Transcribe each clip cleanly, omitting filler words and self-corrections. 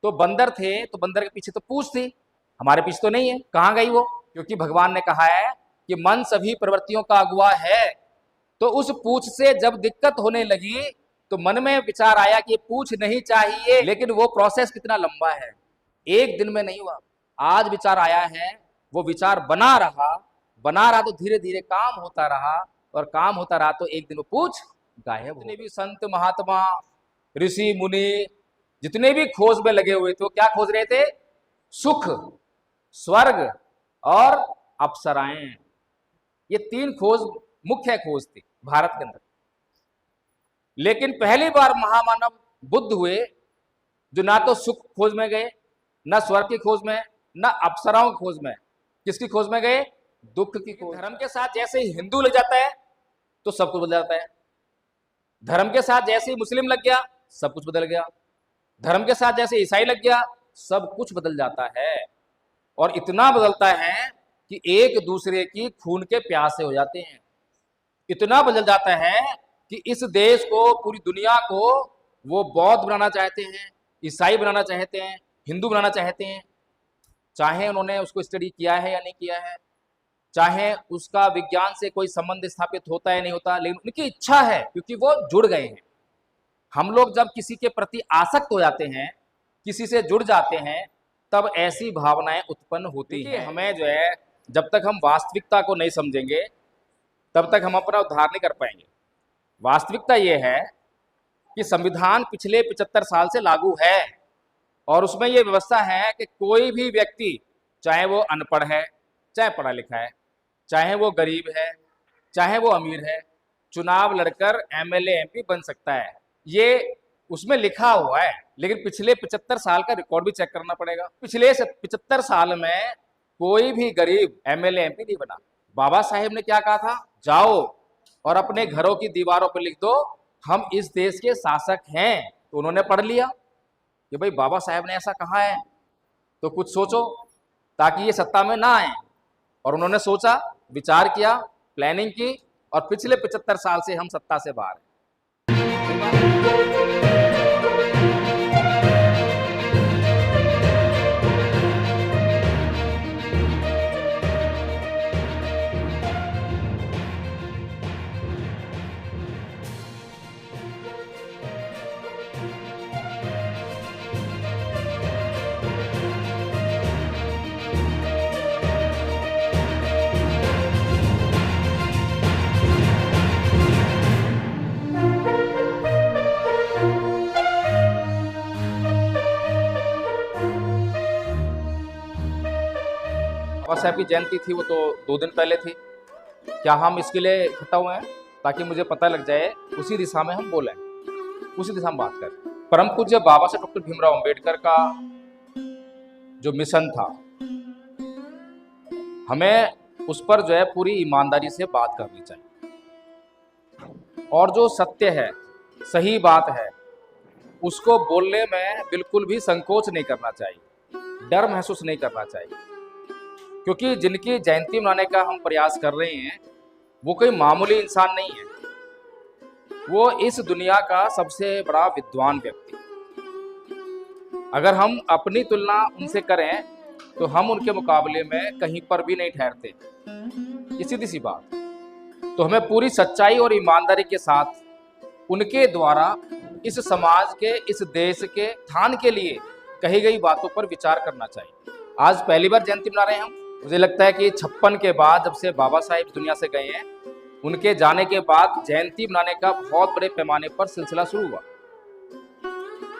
तो बंदर थे, तो बंदर के पीछे तो पूंछ थी, हमारे पीछे तो नहीं है। कहाँ गई वो? क्योंकि भगवान ने कहा है कि मन सभी प्रवृत्तियों का अगुआ है। तो उस पूंछ से जब दिक्कत होने लगी तो मन में विचार आया कि ये पूंछ नहीं चाहिए, लेकिन वो प्रोसेस कितना लंबा है, एक दिन में नहीं हुआ। आज विचार आया है, वो विचार बना रहा तो धीरे धीरे काम होता रहा, और काम होता रहा तो एक दिन वो पूंछ गायब। जितने भी संत महात्मा ऋषि मुनि जितने भी खोज में लगे हुए थे, वो क्या खोज रहे थे? सुख, स्वर्ग और अप्सराएं। ये तीन खोज मुख्य खोज थी भारत के अंदर। लेकिन पहली बार महामानव बुद्ध हुए, जो ना तो सुख खोज में गए, ना स्वर्ग की खोज में, ना अप्सराओं की खोज में। किसकी खोज में गए? दुख की खोज। धर्म के साथ जैसे ही हिंदू लग जाता है तो सब कुछ बदल जाता है। धर्म के साथ जैसे ही मुस्लिम लग गया, सब कुछ बदल गया। धर्म के साथ जैसे ईसाई लग गया, सब कुछ बदल जाता है। और इतना बदलता है कि एक दूसरे की खून के प्यासे हो जाते हैं। इतना बदल जाता है कि इस देश को, पूरी दुनिया को वो बौद्ध बनाना चाहते हैं, ईसाई बनाना चाहते हैं, हिंदू बनाना चाहते हैं। चाहे उन्होंने उसको स्टडी किया है या नहीं किया है, चाहे उसका विज्ञान से कोई संबंध स्थापित होता है नहीं होता, लेकिन उनकी इच्छा है, क्योंकि वो जुड़ गए हैं। हम लोग जब किसी के प्रति आसक्त हो जाते हैं, किसी से जुड़ जाते हैं, तब ऐसी भावनाएं उत्पन्न होती हैं। हमें जो है, जब तक हम वास्तविकता को नहीं समझेंगे तब तक हम अपना उद्धार नहीं कर पाएंगे। वास्तविकता ये है कि संविधान पिछले 75 साल से लागू है, और उसमें यह व्यवस्था है कि कोई भी व्यक्ति, चाहे वो अनपढ़ है, चाहे पढ़ा लिखा है, चाहे वो गरीब है, चाहे वो अमीर है, चुनाव लड़कर एमएलए एमपी बन सकता है। ये उसमें लिखा हुआ है। लेकिन पिछले 75 साल का रिकॉर्ड भी चेक करना पड़ेगा। पिछले 75 साल में कोई भी गरीब एमएलए एमपी नहीं बना। बाबा साहेब ने क्या कहा था? जाओ और अपने घरों की दीवारों पर लिख दो, हम इस देश के शासक हैं। तो उन्होंने पढ़ लिया कि भाई बाबा साहेब ने ऐसा कहा है, तो कुछ सोचो ताकि ये सत्ता में ना आए। और उन्होंने सोचा, विचार किया, प्लानिंग की, और पिछले 75 साल से हम सत्ता से बाहर हैं। बाबा साहब की जयंती थी, वो तो 2 दिन पहले थी। क्या हम इसके लिए इकट्ठा हुए हैं? ताकि मुझे पता लग जाए, उसी दिशा में हम बोलें, उसी दिशा में बात करें। परम पूज्य बाबा साहब डॉक्टर भीमराव अंबेडकर का जो मिशन था, हमें उस पर जो है पूरी ईमानदारी से बात करनी चाहिए। और जो सत्य है, सही बात है, उसको बोलने में बिल्कुल भी संकोच नहीं करना चाहिए, डर महसूस नहीं करना चाहिए। क्योंकि जिनकी जयंती मनाने का हम प्रयास कर रहे हैं, वो कोई मामूली इंसान नहीं है। वो इस दुनिया का सबसे बड़ा विद्वान व्यक्ति। अगर हम अपनी तुलना उनसे करें तो हम उनके मुकाबले में कहीं पर भी नहीं ठहरते। ये सीधी सी बात। तो हमें पूरी सच्चाई और ईमानदारी के साथ उनके द्वारा इस समाज के, इस देश के उत्थान के लिए कही गई बातों पर विचार करना चाहिए। आज पहली बार जयंती मना रहे हैं हम। मुझे लगता है कि 56 के बाद, जब से बाबा साहेब दुनिया से गए हैं, उनके जाने के बाद जयंती मनाने का बहुत बड़े पैमाने पर सिलसिला शुरू हुआ।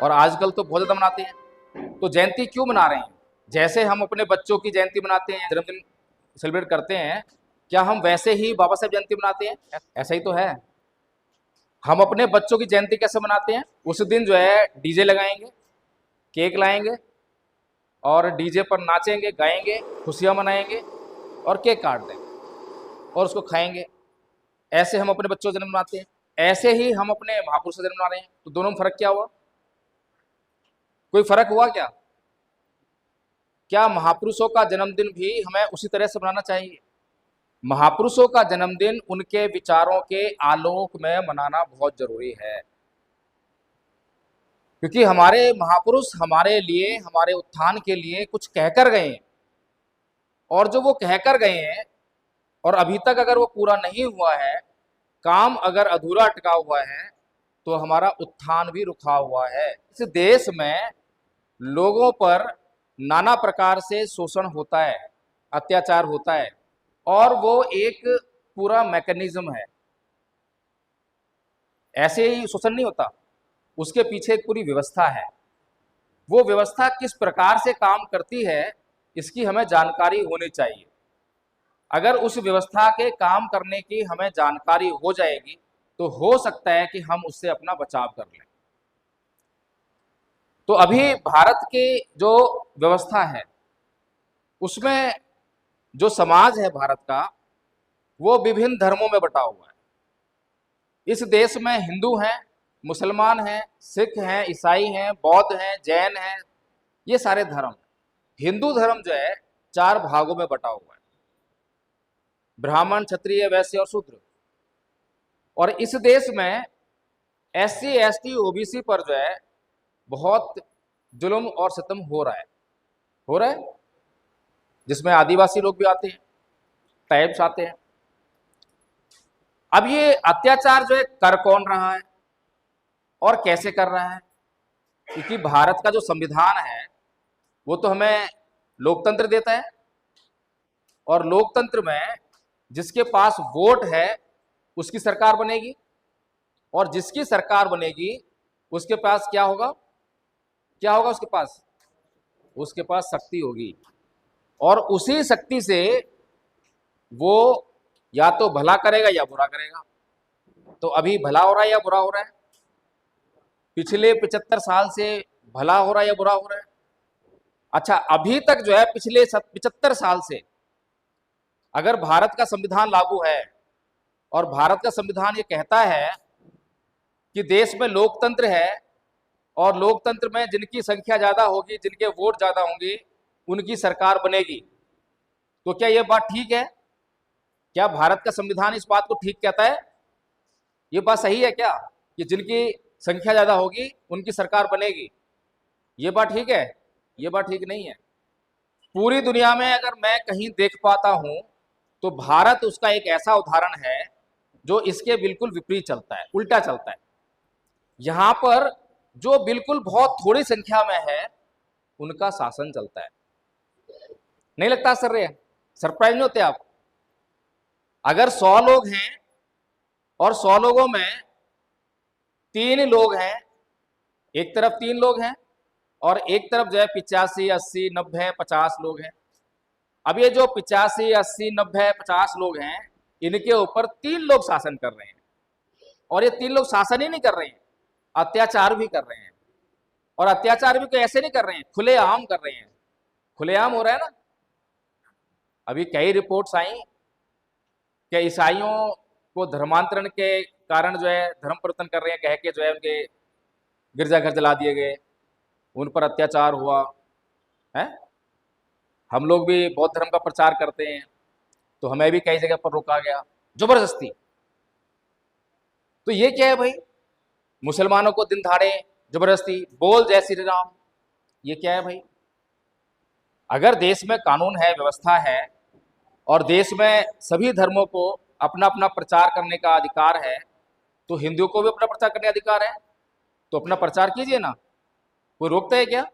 और आजकल तो बहुत ज़्यादा मनाते हैं। तो जयंती क्यों मना रहे हैं? जैसे हम अपने बच्चों की जयंती मनाते हैं, जन्मदिन सेलिब्रेट करते हैं, क्या हम वैसे ही बाबा साहेब जयंती मनाते हैं? ऐसा ही तो है। हम अपने बच्चों की जयंती कैसे मनाते हैं? उस दिन जो है डीजे लगाएंगे, केक लाएंगे, और डीजे पर नाचेंगे, गाएंगे, खुशियाँ मनाएंगे, और केक काट देंगे और उसको खाएंगे। ऐसे हम अपने बच्चों का जन्म मनाते हैं। ऐसे ही हम अपने महापुरुषों का जन्म मना रहे हैं। तो दोनों में फर्क क्या हुआ? कोई फर्क हुआ क्या? क्या महापुरुषों का जन्मदिन भी हमें उसी तरह से मनाना चाहिए? महापुरुषों का जन्मदिन उनके विचारों के आलोक में मनाना बहुत जरूरी है। क्योंकि हमारे महापुरुष हमारे लिए, हमारे उत्थान के लिए कुछ कहकर गए हैं, और जो वो कहकर गए हैं और अभी तक अगर वो पूरा नहीं हुआ है, काम अगर अधूरा अटका हुआ है, तो हमारा उत्थान भी रुका हुआ है। इस देश में लोगों पर नाना प्रकार से शोषण होता है, अत्याचार होता है, और वो एक पूरा मैकेनिज्म है। ऐसे ही शोषण नहीं होता, उसके पीछे एक पूरी व्यवस्था है। वो व्यवस्था किस प्रकार से काम करती है, इसकी हमें जानकारी होनी चाहिए। अगर उस व्यवस्था के काम करने की हमें जानकारी हो जाएगी, तो हो सकता है कि हम उससे अपना बचाव कर लें। तो अभी भारत की जो व्यवस्था है, उसमें जो समाज है भारत का, वो विभिन्न धर्मों में बटा हुआ है। इस देश में हिंदू हैं, मुसलमान हैं, सिख हैं, ईसाई हैं, बौद्ध हैं, जैन हैं, ये सारे धर्म। हिंदू धर्म जो है 4 भागों में बटा हुआ है, ब्राह्मण, क्षत्रिय, वैश्य और शूद्र। और इस देश में SC, ST, OBC पर जो है बहुत जुल्म और सितम हो रहा है, जिसमें आदिवासी लोग भी आते हैं, ट्राइब्स आते हैं। अब ये अत्याचार जो है कर कौन रहा है और कैसे कर रहा है? क्योंकि भारत का जो संविधान है वो तो हमें लोकतंत्र देता है, और लोकतंत्र में जिसके पास वोट है उसकी सरकार बनेगी, और जिसकी सरकार बनेगी उसके पास क्या होगा? उसके पास शक्ति होगी, और उसी शक्ति से वो या तो भला करेगा या बुरा करेगा। तो अभी भला हो रहा है या बुरा हो रहा है? पिछले 75 साल से भला हो रहा है या बुरा हो रहा है? अच्छा, अभी तक जो है पिछले 75 साल से अगर भारत का संविधान लागू है, और भारत का संविधान ये कहता है कि देश में लोकतंत्र है, और लोकतंत्र में जिनकी संख्या ज्यादा होगी, जिनके वोट ज्यादा होंगे, उनकी सरकार बनेगी, तो क्या यह बात ठीक है? क्या भारत का संविधान इस बात को ठीक कहता है? ये बात सही है क्या कि जिनकी संख्या ज्यादा होगी उनकी सरकार बनेगी? ये बात ठीक है? ये बात ठीक नहीं है। पूरी दुनिया में अगर मैं कहीं देख पाता हूं, तो भारत उसका एक ऐसा उदाहरण है जो इसके बिल्कुल विपरीत चलता है, उल्टा चलता है। यहां पर जो बिल्कुल बहुत थोड़ी संख्या में है, उनका शासन चलता है। नहीं लगता सर? सरप्राइज नहीं होते आप? अगर 100 लोग हैं और 100 लोगों में 3 लोग हैं, एक तरफ 3 लोग हैं और एक तरफ जो है 85, 80, 90, 50 लोग हैं। अब ये जो 85, 80, 90, 50 लोग हैं, इनके ऊपर 3 लोग शासन कर रहे हैं, और ये 3 लोग शासन ही नहीं कर रहे हैं, अत्याचार भी कर रहे हैं। और अत्याचार भी कोई ऐसे नहीं कर रहे हैं, खुलेआम कर रहे हैं। खुलेआम हो रहा है ना। अभी कई रिपोर्ट्स आई कि ईसाइयों को धर्मांतरण के कारण जो है धर्म परिवर्तन कर रहे हैं, कह के जो है उनके गिरजाघर जला दिए गए, उन पर अत्याचार हुआ है। हम लोग भी बौद्ध धर्म का प्रचार करते हैं, तो हमें भी कई जगह पर रोका गया जबरदस्ती। तो ये क्या है भाई? मुसलमानों को दिन दहाड़े जबरदस्ती बोल जय श्री राम, ये क्या है भाई? अगर देश में कानून है, व्यवस्था है, और देश में सभी धर्मों को अपना अपना प्रचार करने का अधिकार है, तो हिंदुओं को भी अपना प्रचार करने का अधिकार है, तो अपना प्रचार कीजिए ना, कोई रोकता है क्या?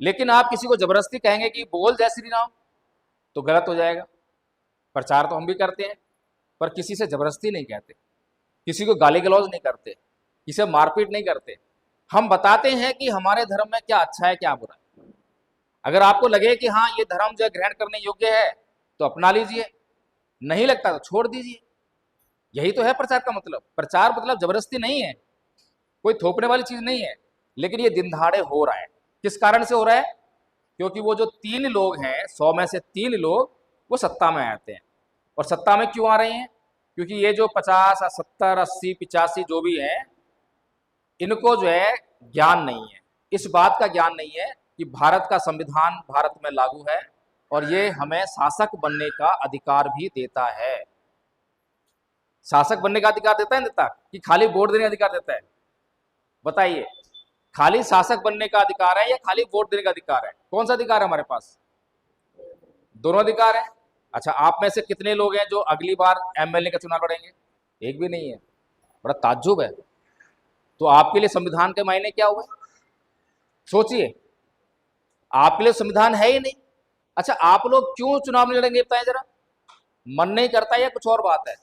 लेकिन आप किसी को जबरदस्ती कहेंगे कि बोल जय श्री राम, तो गलत हो जाएगा। प्रचार तो हम भी करते हैं, पर किसी से जबरदस्ती नहीं कहते, किसी को गाली गलौज नहीं करते, किसी से मारपीट नहीं करते। हम बताते हैं कि हमारे धर्म में क्या अच्छा है, क्या बुरा है। अगर आपको लगे कि हाँ ये धर्म जो ग्रहण करने योग्य है, तो अपना लीजिए, नहीं लगता तो छोड़ दीजिए। यही तो है प्रचार का मतलब। प्रचार मतलब जबरदस्ती नहीं है, कोई थोपने वाली चीज नहीं है। लेकिन ये दिन दहाड़े हो रहा है। किस कारण से हो रहा है? क्योंकि वो जो 3 लोग हैं, 100 में से 3 लोग वो सत्ता में आते हैं। और सत्ता में क्यों आ रहे हैं? क्योंकि ये जो 50, 70, 80, 85 जो भी है, इनको जो है ज्ञान नहीं है, इस बात का ज्ञान नहीं है कि भारत का संविधान भारत में लागू है, और ये हमें शासक बनने का अधिकार भी देता है। शासक बनने का अधिकार देता है, देता कि खाली वोट देने का अधिकार देता है? बताइए। खाली शासक बनने का अधिकार है या खाली वोट देने का अधिकार है? कौन सा अधिकार है हमारे पास? दोनों अधिकार है। अच्छा, आप में से कितने लोग हैं जो अगली बार एमएलए का चुनाव लड़ेंगे? एक भी नहीं है। बड़ा ताज्जुब है। तो आपके लिए संविधान के मायने क्या हुए? सोचिए, आपके लिए संविधान है ही नहीं। अच्छा, आप लोग क्यों चुनाव नहीं लड़ेंगे बताएं जरा? मन नहीं करता या कुछ और बात है?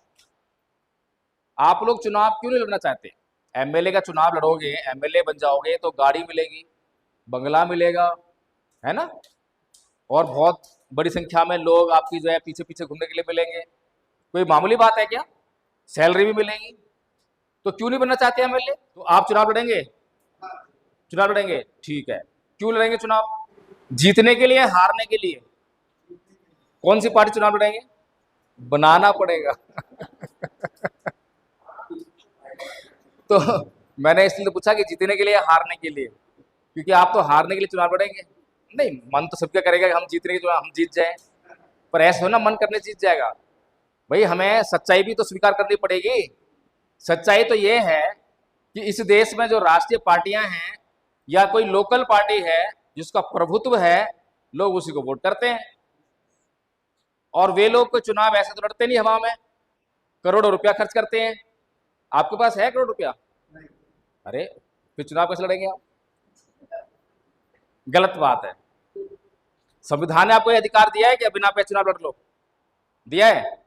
आप लोग चुनाव क्यों नहीं लड़ना चाहते? एमएलए का चुनाव लड़ोगे, एमएलए बन जाओगे तो गाड़ी मिलेगी, बंगला मिलेगा, है ना, और बहुत बड़ी संख्या में लोग आपकी जो है पीछे पीछे घूमने के लिए मिलेंगे। कोई मामूली बात है क्या? सैलरी भी मिलेगी। तो क्यों नहीं बनना चाहते एमएलए? तो आप चुनाव लड़ेंगे? चुनाव लड़ेंगे, ठीक है। क्यों लड़ेंगे चुनाव? जीतने के लिए, हारने के लिए? कौन सी पार्टी चुनाव लड़ेंगे? बनाना पड़ेगा। तो मैंने इसलिए तो पूछा कि जीतने के लिए, हारने के लिए, क्योंकि आप तो हारने के लिए चुनाव लड़ेंगे। नहीं, मन तो सबका करेगा कि हम जीतने के चुनाव, हम जीत जाएं, पर ऐसा हो ना मन करने जीत जाएगा। भाई, हमें सच्चाई भी तो स्वीकार करनी पड़ेगी। सच्चाई तो ये है कि इस देश में जो राष्ट्रीय पार्टियां हैं या कोई लोकल पार्टी है जिसका प्रभुत्व है, लोग उसी को वोट करते हैं। और वे लोग कोई चुनाव ऐसे तो लड़ते नहीं हवा में, करोड़ों रुपया खर्च करते हैं। आपके पास है करोड़ रुपया? अरे फिर चुनाव कैसे लड़ेंगे आप? गलत बात है। संविधान ने आपको अधिकार दिया है कि बिना पैसे चुनाव लड़ लो? दिया है?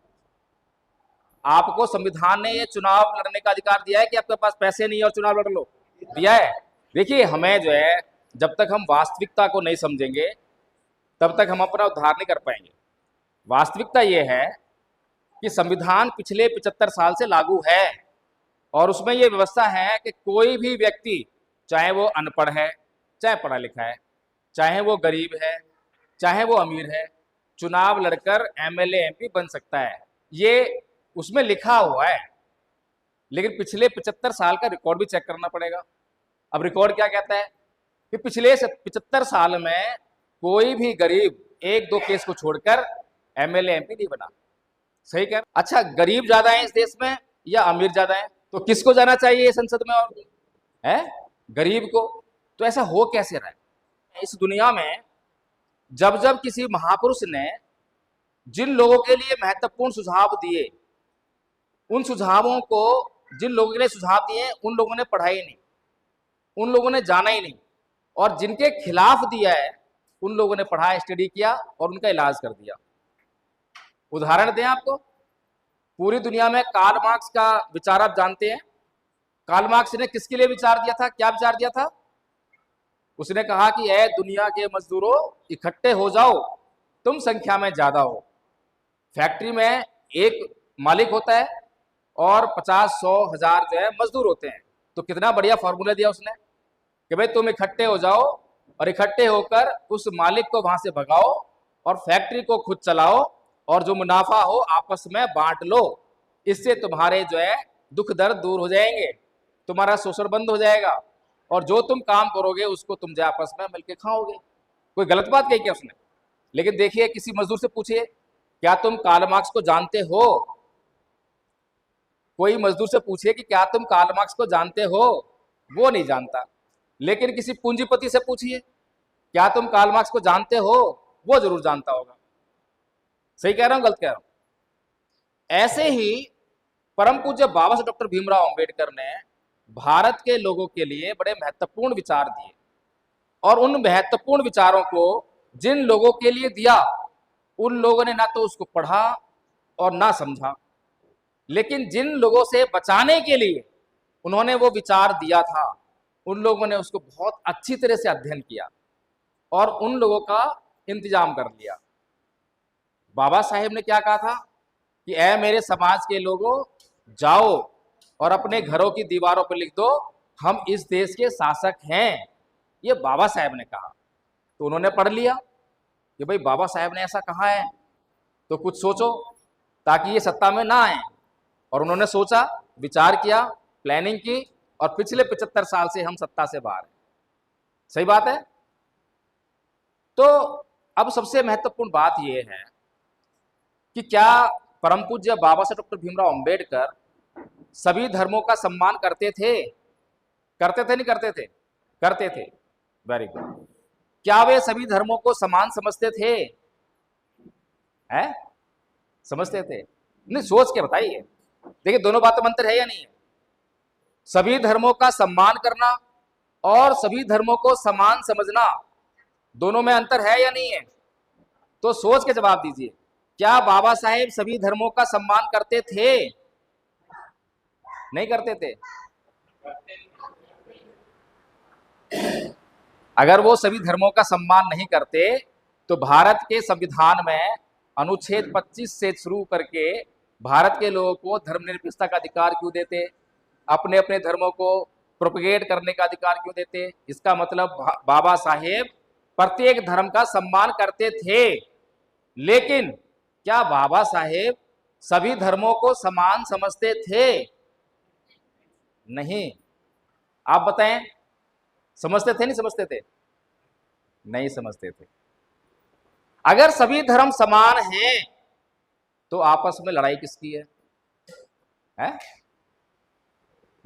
आपको संविधान ने ये चुनाव लड़ने का अधिकार दिया है कि आपके पास पैसे नहीं है और चुनाव लड़ लो? दिया है। देखिए, हमें जो है, जब तक हम वास्तविकता को नहीं समझेंगे तब तक हम अपना उद्धार नहीं कर पाएंगे। वास्तविकता ये है कि संविधान पिछले 75 साल से लागू है और उसमें यह व्यवस्था है कि कोई भी व्यक्ति, चाहे वो अनपढ़ है, चाहे पढ़ा लिखा है, चाहे वो गरीब है, चाहे वो अमीर है, चुनाव लड़कर एमएलए एमपी बन सकता है। ये उसमें लिखा हुआ है, लेकिन पिछले 75 साल का रिकॉर्ड भी चेक करना पड़ेगा। अब रिकॉर्ड क्या कहता है कि पिछले 75 साल में कोई भी गरीब एक दो केस को छोड़कर एमएलए एमपी नहीं बना। सही कह? अच्छा, गरीब ज्यादा है इस देश में या अमीर ज्यादा है? तो किसको जाना चाहिए संसद में? और है गरीब को। तो ऐसा हो कैसे रहा है? इस दुनिया में जब जब किसी महापुरुष ने जिन लोगों के लिए महत्वपूर्ण सुझाव दिए, उन सुझावों को, जिन लोगों के लिए सुझाव दिए, उन लोगों ने पढ़ा ही नहीं, उन लोगों ने जाना ही नहीं, और जिनके खिलाफ दिया है उन लोगों ने पढ़ा, स्टडी किया और उनका इलाज कर दिया। उदाहरण दें आपको, पूरी दुनिया में कार्ल मार्क्स का विचार आप जानते हैं। कार्ल मार्क्स ने किसके लिए विचार दिया था? क्या विचार दिया था? उसने कहा कि ऐ दुनिया के मजदूरों, इकट्ठे हो जाओ, तुम संख्या में ज्यादा हो। फैक्ट्री में एक मालिक होता है और 50, 100, 1000 जो है मजदूर होते हैं। तो कितना बढ़िया फॉर्मूला दिया उसने कि भाई तुम इकट्ठे हो जाओ और इकट्ठे होकर उस मालिक को वहां से भगाओ और फैक्ट्री को खुद चलाओ और जो मुनाफा हो आपस में बांट लो। इससे तुम्हारे जो है दुख दर्द दूर हो जाएंगे, तुम्हारा शोषण बंद हो जाएगा और जो तुम काम करोगे उसको तुम जो आपस में मिलके खाओगे। कोई गलत बात कही क्या उसने? लेकिन देखिए, किसी मजदूर से पूछिए, क्या तुम कार्ल मार्क्स को जानते हो? कोई मजदूर से पूछिए कि क्या तुम कार्ल मार्क्स को जानते हो? वो नहीं जानता। लेकिन किसी पूंजीपति से पूछिए, क्या तुम कार्ल मार्क्स को जानते हो? वो जरूर जानता होगा। सही कह रहा हूं, गलत कह रहा हूं? ऐसे ही परम पूज्य बाबा साहब डॉक्टर भीमराव अंबेडकर ने भारत के लोगों के लिए बड़े महत्वपूर्ण विचार दिए, और उन महत्वपूर्ण विचारों को जिन लोगों के लिए दिया, उन लोगों ने ना तो उसको पढ़ा और ना समझा। लेकिन जिन लोगों से बचाने के लिए उन्होंने वो विचार दिया था, उन लोगों ने उसको बहुत अच्छी तरह से अध्ययन किया और उन लोगों का इंतजाम कर लिया। बाबा साहेब ने क्या कहा था कि ऐ मेरे समाज के लोगों, जाओ और अपने घरों की दीवारों पर लिख दो, हम इस देश के शासक हैं। ये बाबा साहेब ने कहा। तो उन्होंने पढ़ लिया कि भाई बाबा साहेब ने ऐसा कहा है, तो कुछ सोचो ताकि ये सत्ता में ना आए। और उन्होंने सोचा, विचार किया, प्लानिंग की, और पिछले 75 साल से हम सत्ता से बाहर हैं। सही बात है? तो अब सबसे महत्वपूर्ण बात यह है कि क्या परम पूज्य बाबा साहब डॉक्टर भीमराव अंबेडकर सभी धर्मों का सम्मान करते थे? करते थे, नहीं करते थे? करते थे। Very good. क्या वे सभी धर्मों को समान समझते थे? हैं? समझते थे? नहीं, सोच के बताइए। देखिए, दोनों बातों में अंतर है या नहीं है? सभी धर्मों का सम्मान करना और सभी धर्मों को समान समझना, दोनों में अंतर है या नहीं है? तो सोच के जवाब दीजिए। क्या बाबा साहेब सभी धर्मों का सम्मान करते थे? नहीं करते थे? अगर वो सभी धर्मों का सम्मान नहीं करते तो भारत के संविधान में अनुच्छेद 25 से शुरू करके भारत के लोगों को धर्मनिरपेक्षता का अधिकार क्यों देते? अपने अपने धर्मों को प्रोपगेट करने का अधिकार क्यों देते? इसका मतलब बाबा साहेब प्रत्येक धर्म का सम्मान करते थे। लेकिन क्या बाबा साहेब सभी धर्मों को समान समझते थे? नहीं। आप बताएं, समझते थे नहीं समझते थे? नहीं समझते थे। अगर सभी धर्म समान हैं तो आपस में लड़ाई किसकी है? हैं?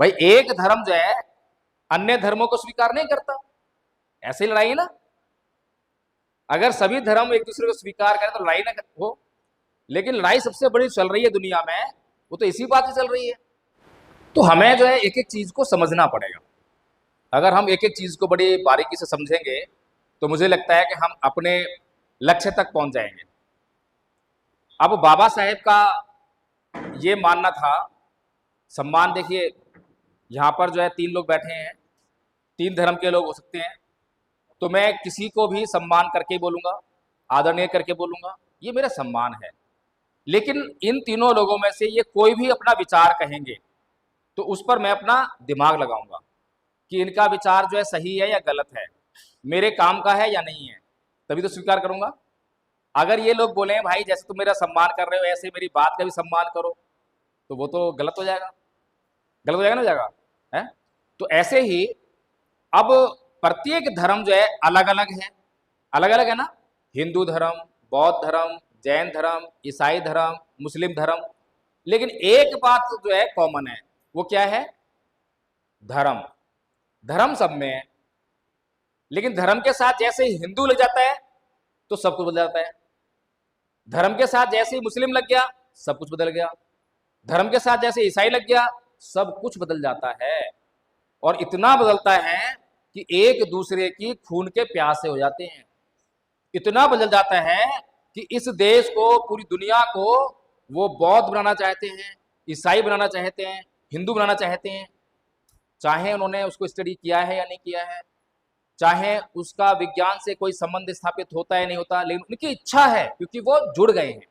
भाई, एक धर्म जो है अन्य धर्मों को स्वीकार नहीं करता, ऐसे ही लड़ाई है ना। अगर सभी धर्म एक दूसरे को स्वीकार करें तो लड़ाई ना हो। लेकिन लड़ाई सबसे बड़ी चल रही है दुनिया में, वो तो इसी बात से चल रही है। तो हमें जो है एक एक चीज को समझना पड़ेगा। अगर हम एक एक चीज को बड़ी बारीकी से समझेंगे तो मुझे लगता है कि हम अपने लक्ष्य तक पहुंच जाएंगे। अब बाबा साहेब का ये मानना था, सम्मान देखिए, यहाँ पर जो है 3 लोग बैठे हैं, 3 धर्म के लोग हो सकते हैं, तो मैं किसी को भी सम्मान करके बोलूंगा, आदरणीय करके बोलूंगा, ये मेरा सम्मान है। लेकिन इन तीनों लोगों में से ये कोई भी अपना विचार कहेंगे तो उस पर मैं अपना दिमाग लगाऊंगा कि इनका विचार जो है सही है या गलत है, मेरे काम का है या नहीं है, तभी तो स्वीकार करूंगा। अगर ये लोग बोले भाई जैसे तुम मेरा सम्मान कर रहे हो ऐसे मेरी बात का भी सम्मान करो, तो वो तो गलत हो जाएगा। गलत हो जाएगा ना, हो जाएगा है? तो ऐसे ही अब प्रत्येक धर्म जो है अलग अलग है, अलग अलग है ना। हिंदू धर्म, बौद्ध धर्म, जैन धर्म, ईसाई धर्म, मुस्लिम धर्म, लेकिन एक बात जो है कॉमन है, वो क्या है? धर्म। धर्म सब में है, लेकिन धर्म के साथ जैसे ही हिंदू लग जाता है तो सब कुछ बदल जाता है। धर्म के साथ जैसे ही मुस्लिम लग गया सब कुछ बदल गया। धर्म के साथ जैसे ईसाई लग गया सब कुछ बदल जाता है। और इतना बदलता है कि एक दूसरे की खून के प्यासे हो जाते हैं। इतना बदल जाता है कि इस देश को, पूरी दुनिया को वो बौद्ध बनाना चाहते हैं, ईसाई बनाना चाहते हैं, हिंदू बनाना चाहते हैं, चाहे उन्होंने उसको स्टडी किया है या नहीं किया है, चाहे उसका विज्ञान से कोई संबंध स्थापित होता है नहीं होता, लेकिन उनकी इच्छा है क्योंकि वो जुड़ गए हैं।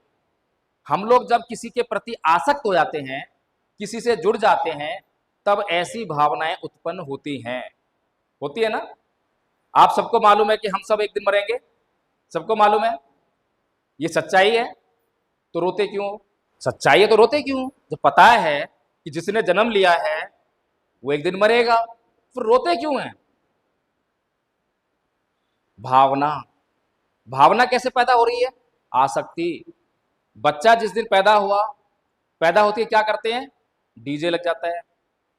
हम लोग जब किसी के प्रति आसक्त हो जाते हैं, किसी से जुड़ जाते हैं, तब ऐसी भावनाएं उत्पन्न होती हैं। होती है ना। आप सबको मालूम है कि हम सब एक दिन मरेंगे, सबको मालूम है, ये सच्चाई है। तो रोते क्यों? सच्चाई है तो रोते क्यों? जब पता है कि जिसने जन्म लिया है वो एक दिन मरेगा, फिर रोते क्यों हैं? भावना। भावना कैसे पैदा हो रही है? आसक्ति। बच्चा जिस दिन पैदा होती है क्या करते हैं? डीजे लग जाता है,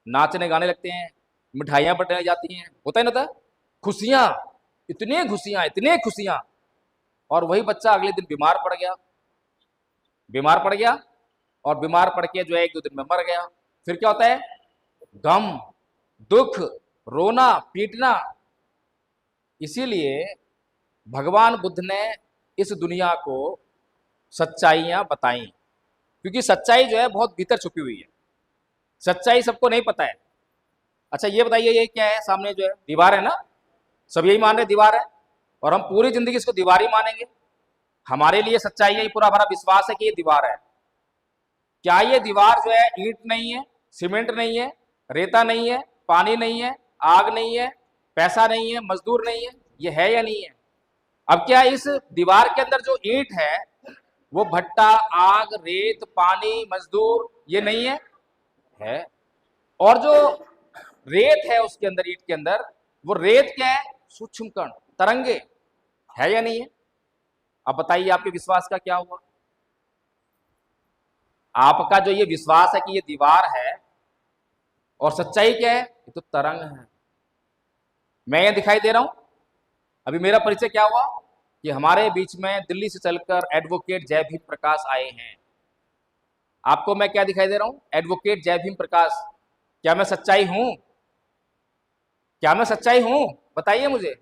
नाचने गाने लगते हैं, मिठाइयां बंटने जाती हैं, होता है ना था? खुशियां, इतने खुशियां, और वही बच्चा अगले दिन बीमार पड़ गया, और बीमार पड़ के जो है 1-2 दिन में मर गया। फिर क्या होता है? गम, दुख, रोना, पीटना। इसीलिए भगवान बुद्ध ने इस दुनिया को सच्चाइयां बताई, क्योंकि सच्चाई जो है बहुत भीतर छुपी हुई है। सच्चाई सबको नहीं पता है। अच्छा ये बताइए, ये क्या है सामने जो है? दीवार है ना। सब यही मान रहे दीवार है, और हम पूरी जिंदगी इसको दीवार ही मानेंगे। हमारे लिए सच्चाई है, पूरा हमारा विश्वास है कि ये दीवार है। क्या ये दीवार जो है ईंट नहीं है, सीमेंट नहीं है, रेता नहीं है, पानी नहीं है, आग नहीं है, पैसा नहीं है, मजदूर नहीं है? ये है या नहीं है? अब क्या इस दीवार के अंदर जो ईंट है वो भट्टा, आग, रेत, पानी, मजदूर ये नहीं है? है। और जो रेत है उसके अंदर, ईंट के अंदर, वो रेत क्या है? सूक्ष्म कण, तरंगे, है या नहीं है? अब बताइए आपके विश्वास का क्या हुआ? आपका जो ये विश्वास है कि ये दीवार है, और सच्चाई क्या है? ये तो तरंग है। मैं यहाँ दिखाई दे रहा हूं? अभी मेरा परिचय क्या हुआ कि हमारे बीच में दिल्ली से चलकर एडवोकेट जय भीम प्रकाश आए हैं। आपको मैं क्या दिखाई दे रहा हूं? एडवोकेट जय भीम प्रकाश। क्या मैं सच्चाई हूं? क्या मैं सच्चाई हूं? बताइए मुझे।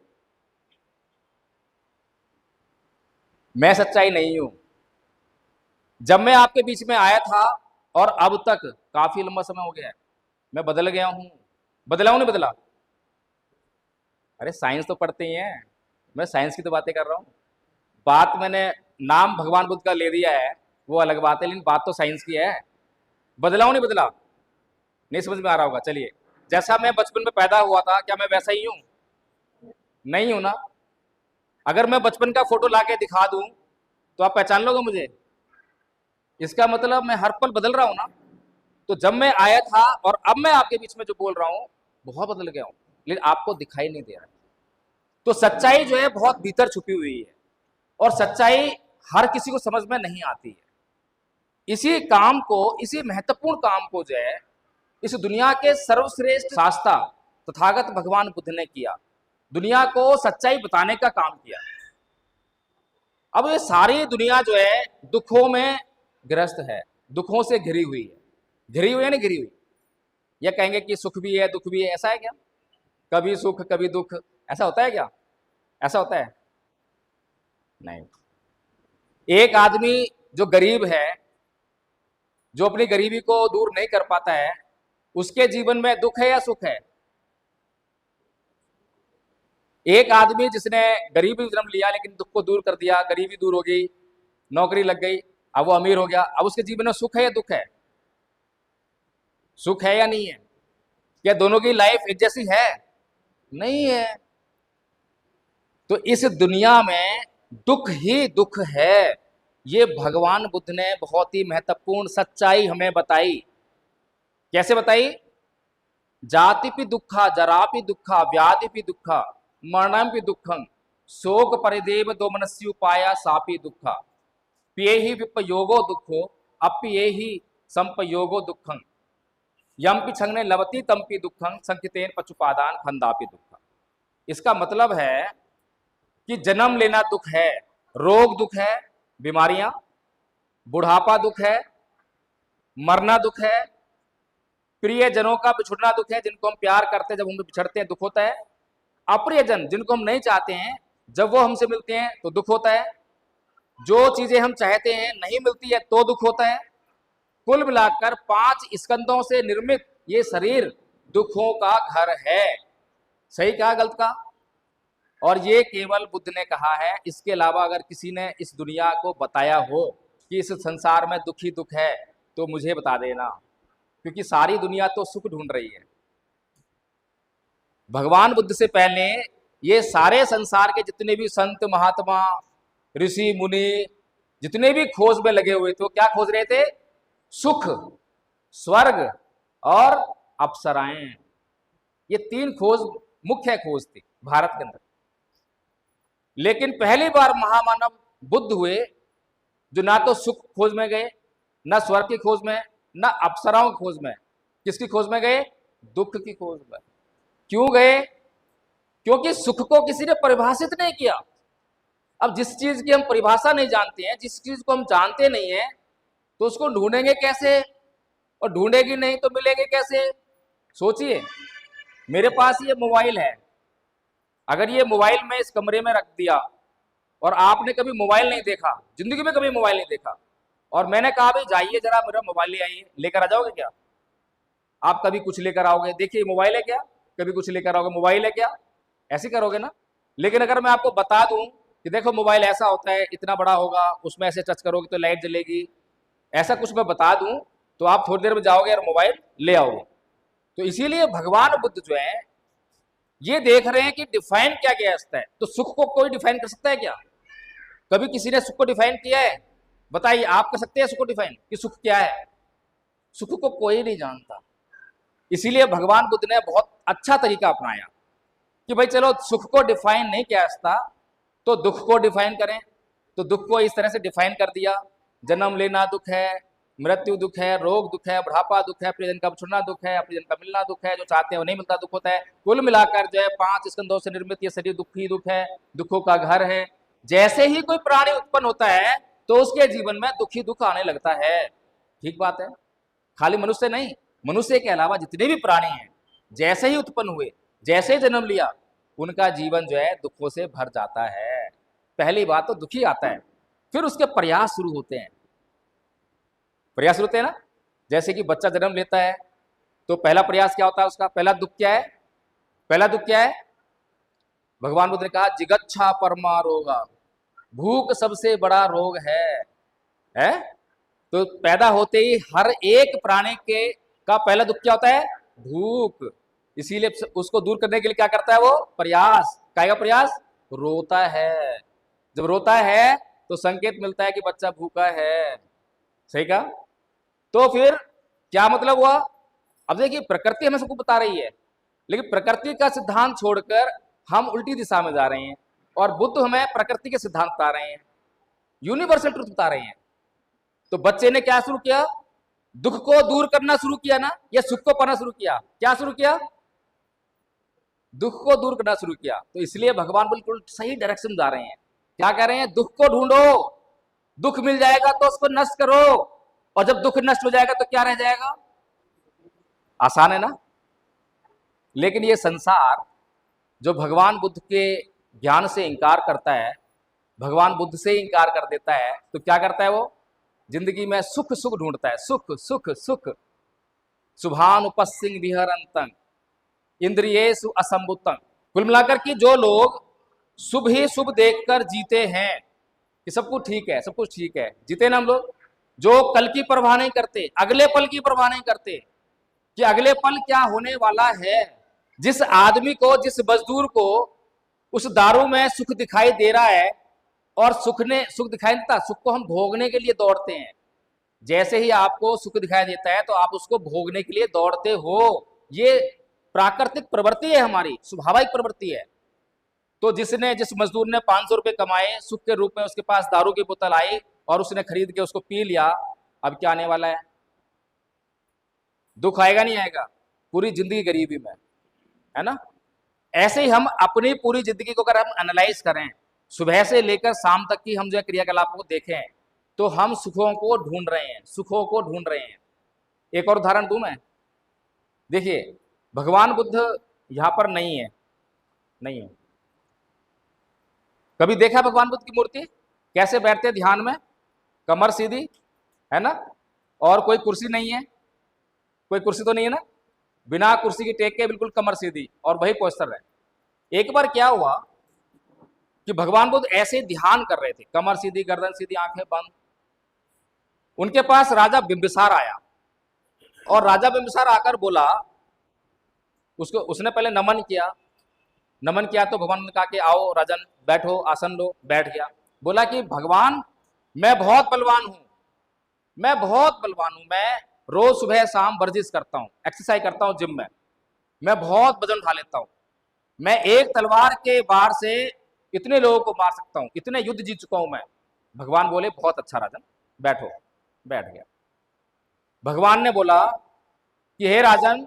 मैं सच्चाई नहीं हूं। जब मैं आपके बीच में आया था और अब तक काफी लंबा समय हो गया है, मैं बदल गया हूं। बदला हूं नहीं बदला? अरे साइंस तो पढ़ते ही हैं, मैं साइंस की तो बातें कर रहा हूं। बात मैंने नाम भगवान बुद्ध का ले दिया है वो अलग बात है, लेकिन बात तो साइंस की है। बदला हूं नहीं बदला? नहीं समझ में आ रहा होगा। चलिए, जैसा मैं बचपन में पैदा हुआ था क्या मैं वैसा ही हूं? नहीं हूं ना। अगर मैं बचपन का फोटो लाके दिखा दूं तो आप पहचान लोगे मुझे? इसका मतलब मैं हर पल बदल रहा हूं ना। तो जब मैं आया था और अब मैं आपके बीच में जो बोल रहा हूं बहुत बदल गया हूं, लेकिन आपको दिखाई नहीं दे रहा। तो सच्चाई जो है बहुत भीतर छुपी हुई है और सच्चाई हर किसी को समझ में नहीं आती है। इसी काम को, इसी महत्वपूर्ण काम को जो है इस दुनिया के सर्वश्रेष्ठ शास्त्रा तथागत भगवान बुद्ध ने किया। दुनिया को सच्चाई बताने का काम किया। अब ये सारी दुनिया जो है दुखों में ग्रस्त है, दुखों से घिरी हुई है। घिरी हुई है ना, घिरी हुई। ये कहेंगे कि सुख भी है दुख भी है, ऐसा है क्या? कभी सुख कभी दुख, ऐसा होता है क्या? ऐसा होता है? नहीं। एक आदमी जो गरीब है, जो अपनी गरीबी को दूर नहीं कर पाता है, उसके जीवन में दुख है या सुख है? एक आदमी जिसने गरीबी जन्म लिया लेकिन दुख को दूर कर दिया, गरीबी दूर हो गई, नौकरी लग गई, अब वो अमीर हो गया, अब उसके जीवन में सुख है या दुख है? सुख है या नहीं है? क्या दोनों की लाइफ एक जैसी है? नहीं है। तो इस दुनिया में दुख ही दुख है। ये भगवान बुद्ध ने बहुत ही महत्वपूर्ण सच्चाई हमें बताई। कैसे बताई? जातिपि दुखा जरापि दुखा व्याधिपि दुखा मरणमपि दुखं शोक परिदेव दोमनस्युपाया सापि दुखा पियेहि विपयोगो दुखो अप्येहि संपयोगो दुखं यमपि छंगने लवती तमपि दुखं संकितेन पचुपादान खंदापि दुखा। इसका मतलब है कि जन्म लेना दुख है, रोग दुख है, बीमारियां, बुढ़ापा दुख है, मरना दुख है, प्रियजनों का बिछुड़ना दुख है, जिनको हम प्यार करते हैं जब उनसे बिछड़ते हैं दुख होता है। अप्रियजन जिनको हम नहीं चाहते हैं जब वो हमसे मिलते हैं तो दुख होता है। जो चीजें हम चाहते हैं नहीं मिलती है तो दुख होता है। कुल मिलाकर 5 स्कंदों से निर्मित ये शरीर दुखों का घर है। सही कहा गलत कहा? और ये केवल बुद्ध ने कहा है। इसके अलावा अगर किसी ने इस दुनिया को बताया हो कि इस संसार में दुख ही दुख है तो मुझे बता देना, क्योंकि सारी दुनिया तो सुख ढूंढ रही है। भगवान बुद्ध से पहले ये सारे संसार के जितने भी संत महात्मा ऋषि मुनि जितने भी खोज में लगे हुए थे, क्या खोज रहे थे? सुख, स्वर्ग और अप्सराएं। ये 3 खोज मुख्य खोज थी भारत के अंदर। लेकिन पहली बार महामानव बुद्ध हुए जो ना तो सुख खोज में गए, ना स्वर्ग की खोज में, ना अप्सराओं की खोज में। किसकी खोज में गए? दुख की खोज में। क्यों गए? क्योंकि सुख को किसी ने परिभाषित नहीं किया। अब जिस चीज की हम परिभाषा नहीं जानते हैं, जिस चीज को हम जानते नहीं है, तो उसको ढूंढेंगे कैसे? और ढूंढेगी नहीं तो मिलेंगे कैसे? सोचिए, मेरे पास ये मोबाइल है। अगर ये मोबाइल मैं इस कमरे में रख दिया और आपने कभी मोबाइल नहीं देखा, जिंदगी में कभी मोबाइल नहीं देखा, और मैंने कहा भाई जाइए जरा मेरा मोबाइल ले आइए, लेकर आ जाओगे क्या? आप कभी कुछ लेकर आओगे, देखिए मोबाइल है क्या? कभी कुछ लेकर आओगे, मोबाइल है क्या? ऐसे करोगे ना। लेकिन अगर मैं आपको बता दूं कि देखो मोबाइल ऐसा होता है, इतना बड़ा होगा, उसमें ऐसे टच करोगे तो लाइट जलेगी, ऐसा कुछ मैं बता दूं तो आप थोड़ी देर में जाओगे और मोबाइल ले आओगे। तो इसीलिए भगवान बुद्ध जो है ये देख रहे हैं कि डिफाइन क्या किया जाता है। तो सुख को कोई डिफाइन कर सकता है क्या? कभी किसी ने सुख को डिफाइन किया है? बताइए, आप कर सकते हैं सुख को डिफाइन कि सुख क्या है? सुख को कोई नहीं जानता। इसीलिए भगवान बुद्ध ने बहुत अच्छा तरीका अपनाया कि भाई चलो सुख को डिफाइन नहीं किया जाता तो दुख को डिफाइन करें। तो दुख को इस तरह से डिफाइन कर दिया, जन्म लेना दुख है, मृत्यु दुख है, रोग दुख है, बुढ़ापा दुख है, प्रियजन का छोड़ना दुख है, अपरिजन का मिलना दुख है, जो चाहते हैं वो नहीं मिलता दुख होता है। कुल मिलाकर जो है 5 स्कंदों से निर्मित ये शरीर दुख ही दुख है, दुखों का घर है। जैसे ही कोई प्राणी उत्पन्न होता है तो उसके जीवन में दुख ही दुख आने लगता है। ठीक बात है। खाली मनुष्य नहीं, मनुष्य के अलावा जितने भी प्राणी हैं जैसे ही उत्पन्न हुए, जैसे ही जन्म लिया, उनका जीवन जो है दुखों से भर जाता है। पहली बात तो दुखी आता है, फिर उसके प्रयास शुरू होते हैं। प्रयास होते हैं ना, जैसे कि बच्चा जन्म लेता है तो पहला प्रयास क्या होता है उसका, पहला दुख क्या है, पहला दुख क्या है? भगवान बुद्ध ने कहा जिगच्छा परमा रोगा, भूख सबसे बड़ा रोग है? तो पैदा होते ही हर एक प्राणी के का पहला दुख क्या होता है? भूख। इसीलिए उसको दूर करने के लिए क्या करता है वो? प्रयास। क्या का प्रयास? रोता है। जब रोता है तो संकेत मिलता है कि बच्चा भूखा है। सही कहा? तो फिर क्या मतलब हुआ? अब देखिए प्रकृति हमें सबको बता रही है, लेकिन प्रकृति का सिद्धांत छोड़कर हम उल्टी दिशा में जा रहे हैं और बुद्ध हमें प्रकृति के सिद्धांत बता रहे हैं, यूनिवर्सल ट्रुथ बता रहे हैं। तो बच्चे ने क्या शुरू किया? दुख को दूर करना शुरू किया ना, या सुख को पाना शुरू किया? क्या शुरू किया? दुख को दूर करना शुरू किया। तो इसलिए भगवान बिल्कुल सही डायरेक्शन जा रहे हैं। क्या कह रहे हैं? दुख को ढूंढो, दुख मिल जाएगा तो उसको नष्ट करो, और जब दुख नष्ट हो जाएगा तो क्या रह जाएगा? आसान है ना। लेकिन ये संसार जो भगवान बुद्ध के ज्ञान से इंकार करता है, भगवान बुद्ध से इंकार कर देता है, तो क्या करता है वो? जिंदगी में सुख सुख ढूंढता है, सुख सुख सुख। शुभानुपस्सिंग विहरंतं इंद्रियेषु असंबुद्धं। कुल मिलाकर कि जो लोग शुभ ही शुभ देखकर जीते हैं कि सब कुछ ठीक है, सब कुछ ठीक है, जीते ना हम लोग, जो कल की परवाह नहीं करते, अगले पल की परवाह नहीं करते कि अगले पल क्या होने वाला है। जिस आदमी को, जिस मजदूर को उस दारू में सुख दिखाई दे रहा है, और सुख दिखाई देता, सुख को हम भोगने के लिए दौड़ते हैं। जैसे ही आपको सुख दिखाई देता है तो आप उसको भोगने के लिए दौड़ते हो। ये प्राकृतिक प्रवृत्ति है, हमारी स्वाभाविक प्रवृत्ति है। तो जिस मजदूर ने 500 रुपए कमाए, सुख के रूप में उसके पास दारू की बोतल आई और उसने खरीद के उसको पी लिया, अब क्या आने वाला है? दुख आएगा नहीं आएगा? पूरी जिंदगी गरीबी में, है ना। ऐसे ही हम अपनी पूरी जिंदगी को अगर हम एनालाइज करें, सुबह से लेकर शाम तक की हम जो क्रियाकलापों को देखें, तो हम सुखों को ढूंढ रहे हैं, सुखों को ढूंढ रहे हैं। एक और उदाहरण दूं मैं। देखिए भगवान बुद्ध यहां पर नहीं है, नहीं है। कभी देखा भगवान बुद्ध की मूर्ति कैसे बैठते ध्यान में? कमर सीधी, है ना, और कोई कुर्सी नहीं है, कोई कुर्सी तो नहीं है ना, बिना कुर्सी की टेक के बिल्कुल कमर सीधी, और वही पोस्टर है। एक बार क्या हुआ कि भगवान बुद्ध ऐसे ध्यान कर रहे थे, कमर सीधी, गर्दन सीधी, आंखें बंद। उनके पास राजा बिंबिसार आया, और राजा बिंबिसार आकर बोला, उसने पहले नमन किया। नमन किया तो भगवान ने कहा कि आओ राजन, बैठो, आसन लो। बैठ गया। बोला कि भगवान मैं बहुत बलवान हूं, मैं बहुत बलवान हूं, मैं रोज सुबह शाम वर्जिश करता हूं, एक्सरसाइज करता हूं जिम में, मैं बहुत वजन उठा लेता हूं, मैं एक तलवार के वार से इतने लोगों को मार सकता हूं, इतने युद्ध जीत चुका हूं मैं। भगवान बोले बहुत अच्छा राजन, बैठो। बैठ गया। भगवान ने बोला कि हे राजन,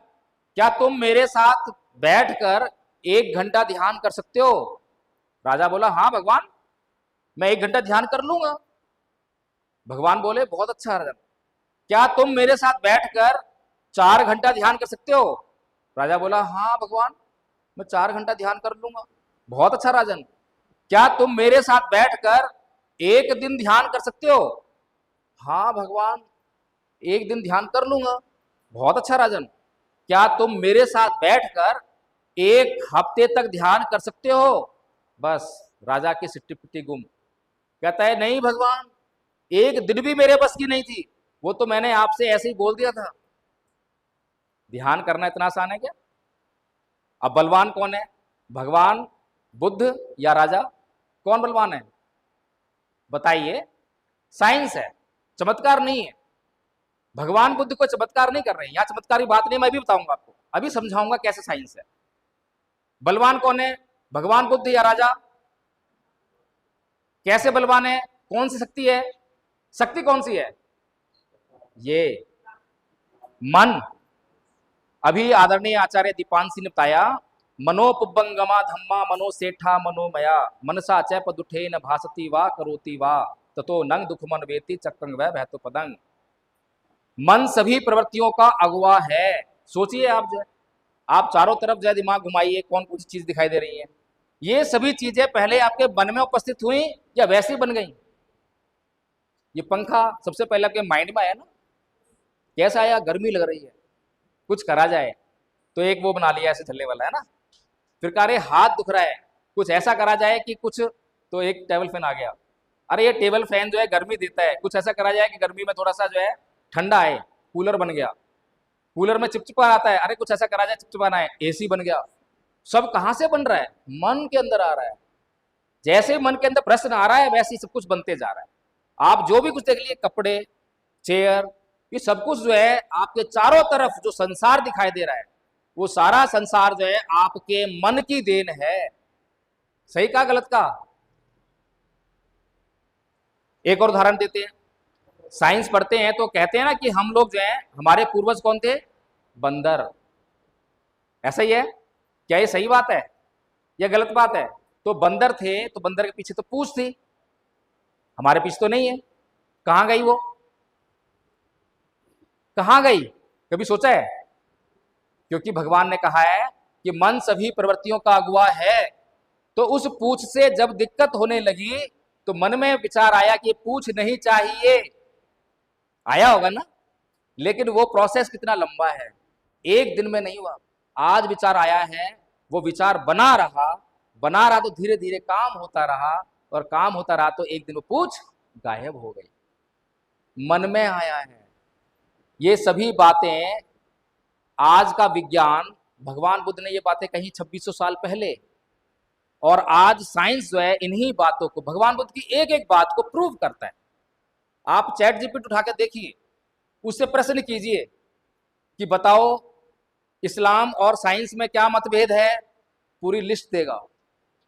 क्या तुम मेरे साथ बैठकर 1 घंटा ध्यान कर सकते हो? राजा बोला हाँ भगवान, मैं 1 घंटा ध्यान कर लूंगा। भगवान बोले बहुत अच्छा राजन, क्या तुम मेरे साथ बैठकर 4 घंटा ध्यान कर सकते हो? राजा बोला हाँ भगवान, मैं 4 घंटा ध्यान कर लूंगा। बहुत अच्छा राजन, क्या तुम मेरे साथ बैठकर 1 दिन ध्यान कर सकते हो? हाँ भगवान, 1 दिन ध्यान कर लूंगा। बहुत अच्छा राजन, क्या तुम मेरे साथ बैठकर 1 हफ्ते तक ध्यान कर सकते हो? बस राजा की सिट्टी पिट्टी गुम। कहता है नहीं भगवान, 1 दिन भी मेरे बस की नहीं थी, वो तो मैंने आपसे ऐसे ही बोल दिया था। ध्यान करना इतना आसान है क्या? अब बलवान कौन है, भगवान बुद्ध या राजा? कौन बलवान है बताइए? साइंस है, चमत्कार नहीं है। भगवान बुद्ध को चमत्कार नहीं कर रहे हैं, यहां चमत्कार की बात नहीं, मैं भी बताऊंगा आपको, अभी समझाऊंगा कैसे साइंस है। बलवान कौन है, भगवान बुद्ध या राजा? कैसे बलवान है, कौन सी शक्ति है? शक्ति कौन सी है? ये मन, अभी आदरणीय आचार्य दीपांशी ने बताया, मनोपुबंगमा धम्मा मनो सेठा मनोमया मनसा च पदुठे न भासती वा करोति वा ततो नंग दुखमन वेति चक्रंग वह बहतो पदंग। मन सभी प्रवृत्तियों का अगुवा है। सोचिए आप जो, आप चारों तरफ जो दिमाग घुमाइए, कौन कौन सी चीज दिखाई दे रही है? ये सभी चीजें पहले आपके मन में उपस्थित हुई या वैसे बन गई? ये पंखा सबसे पहले आपके माइंड में आया ना, कैसा आया? गर्मी लग रही है, कुछ करा जाए, तो एक वो बना लिया ऐसे चलने वाला है ना। फिर कह रहे हाथ दुख रहा है, कुछ ऐसा करा जाए कि कुछ, तो एक टेबल फैन आ गया। अरे ये टेबल फैन जो है गर्मी देता है, कुछ ऐसा करा जाए कि गर्मी में थोड़ा सा जो है ठंडा आए, कूलर बन गया। कूलर में चिपचिपा आता है, अरे कुछ ऐसा करा जाए चिपचिपाना है, एसी बन गया। सब कहाँ से बन रहा है? मन के अंदर आ रहा है। जैसे मन के अंदर प्रश्न आ रहा है वैसे ही सब कुछ बनते जा रहा है। आप जो भी कुछ देख लिए, कपड़े, चेयर, ये सब कुछ जो है आपके चारों तरफ जो संसार दिखाई दे रहा है, वो सारा संसार जो है आपके मन की देन है। सही कहा गलत कहा? एक और उदाहरण देते हैं। साइंस पढ़ते हैं तो कहते हैं ना कि हम लोग जो है, हमारे पूर्वज कौन थे? बंदर। ऐसा ही है क्या? ये सही बात है या गलत बात है? तो बंदर थे, तो बंदर के पीछे तो पूंछ थी, हमारे पीछे तो नहीं है। कहां गई वो? कहां गई? कभी सोचा है? क्योंकि भगवान ने कहा है कि मन सभी प्रवृत्तियों का अगुवा है। तो उस पूंछ से जब दिक्कत होने लगी तो मन में विचार आया कि पूंछ नहीं चाहिए। आया होगा ना? लेकिन वो प्रोसेस कितना लंबा है, एक दिन में नहीं हुआ। आज विचार आया है, वो विचार बना रहा तो धीरे धीरे काम होता रहा, और काम होता रहा तो एक दिन वो पूंछ गायब हो गई। मन में आया है। ये सभी बातें आज का विज्ञान, भगवान बुद्ध ने ये बातें कही 2600 साल पहले, और आज साइंस जो है इन्हीं बातों को, भगवान बुद्ध की एक एक बात को प्रूव करता है। आप चैट जीपीटी उठा के देखिए, उससे प्रश्न कीजिए कि बताओ इस्लाम और साइंस में क्या मतभेद है, पूरी लिस्ट देगा।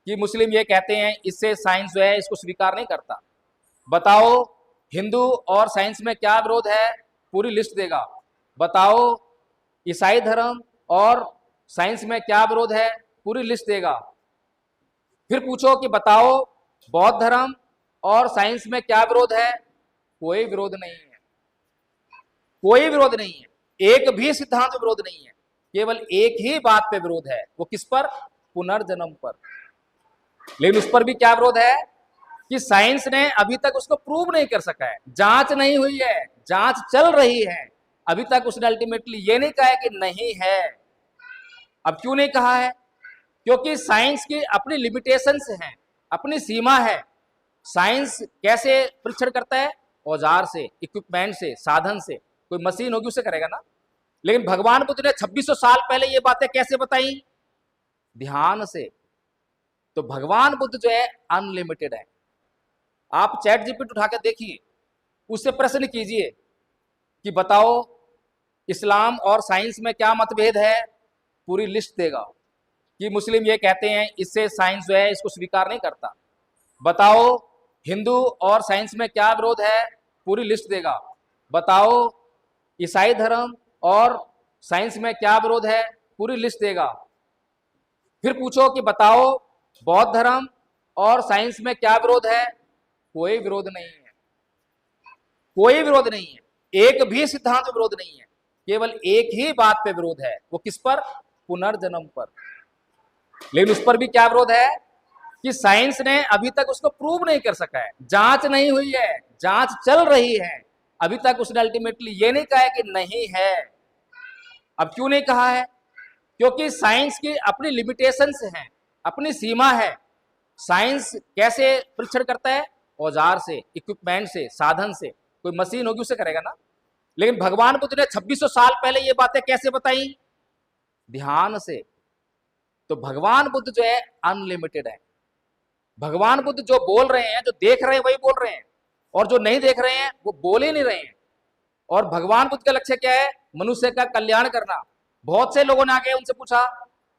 कि मुस्लिम ये कहते हैं, इससे साइंस जो है इसको स्वीकार नहीं करता। बताओ हिंदू और साइंस में क्या विरोध है, पूरी लिस्ट देगा। बताओ ईसाई धर्म और साइंस में क्या विरोध है, पूरी लिस्ट देगा। फिर पूछो कि बताओ बौद्ध धर्म और साइंस में क्या विरोध है, कोई विरोध नहीं है। कोई विरोध नहीं है, एक भी सिद्धांत विरोध नहीं है। केवल एक ही बात पे विरोध है, वो किस पर? पुनर्जन्म पर। लेकिन उस पर भी क्या विरोध है कि साइंस ने अभी तक उसको प्रूव नहीं कर सका है, जांच नहीं हुई है, जांच चल रही है। अभी तक उसने अल्टीमेटली ये नहीं कहा है कि नहीं है। अब क्यों नहीं कहा है? क्योंकि साइंस की अपनी लिमिटेशंस हैं, अपनी सीमा है। साइंस कैसे परीक्षण करता है? औजार से, इक्विपमेंट से, साधन से। कोई मशीन होगी उससे करेगा ना। लेकिन भगवान बुद्ध ने 2600 साल पहले ये बातें कैसे बताई? ध्यान से। तो भगवान बुद्ध जो है अनलिमिटेड है। आप चैट जीपीटी उठा के देखिए, उससे प्रश्न कीजिए कि बताओ इस्लाम और साइंस में क्या मतभेद है, पूरी लिस्ट देगा। कि मुस्लिम ये कहते हैं, इससे साइंस जो है इसको स्वीकार नहीं करता। बताओ हिंदू और साइंस में क्या विरोध है, पूरी लिस्ट देगा। बताओ ईसाई धर्म और साइंस में क्या विरोध है, पूरी लिस्ट देगा। फिर पूछो कि बताओ बौद्ध धर्म और साइंस में क्या विरोध है, कोई विरोध नहीं है। कोई विरोध नहीं है, एक भी सिद्धांत विरोध नहीं है। केवल एक ही बात पे विरोध है, वो किस पर? पुनर्जन्म पर। लेकिन उस पर भी क्या विरोध है कि साइंस ने अभी तक उसको प्रूव नहीं कर सका है, जांच नहीं हुई है, जांच चल रही है। अभी तक उसने अल्टीमेटली ये नहीं कहा है कि नहीं है। अब क्यों नहीं कहा है? क्योंकि साइंस की अपनी लिमिटेशंस हैं, अपनी सीमा है। साइंस कैसे परीक्षण करता है? औजार से, इक्विपमेंट से, साधन से। कोई मशीन होगी उससे करेगा ना। लेकिन भगवान बुद्ध ने 2600 साल पहले ये बातें कैसे बताई? ध्यान से। तो भगवान बुद्ध जो है अनलिमिटेड है। भगवान बुद्ध जो बोल रहे हैं, जो देख रहे हैं वही बोल रहे हैं, और जो नहीं देख रहे हैं वो बोल ही नहीं रहे हैं। और भगवान बुद्ध का लक्ष्य क्या है? मनुष्य का कल्याण करना। बहुत से लोगों ने आके उनसे पूछा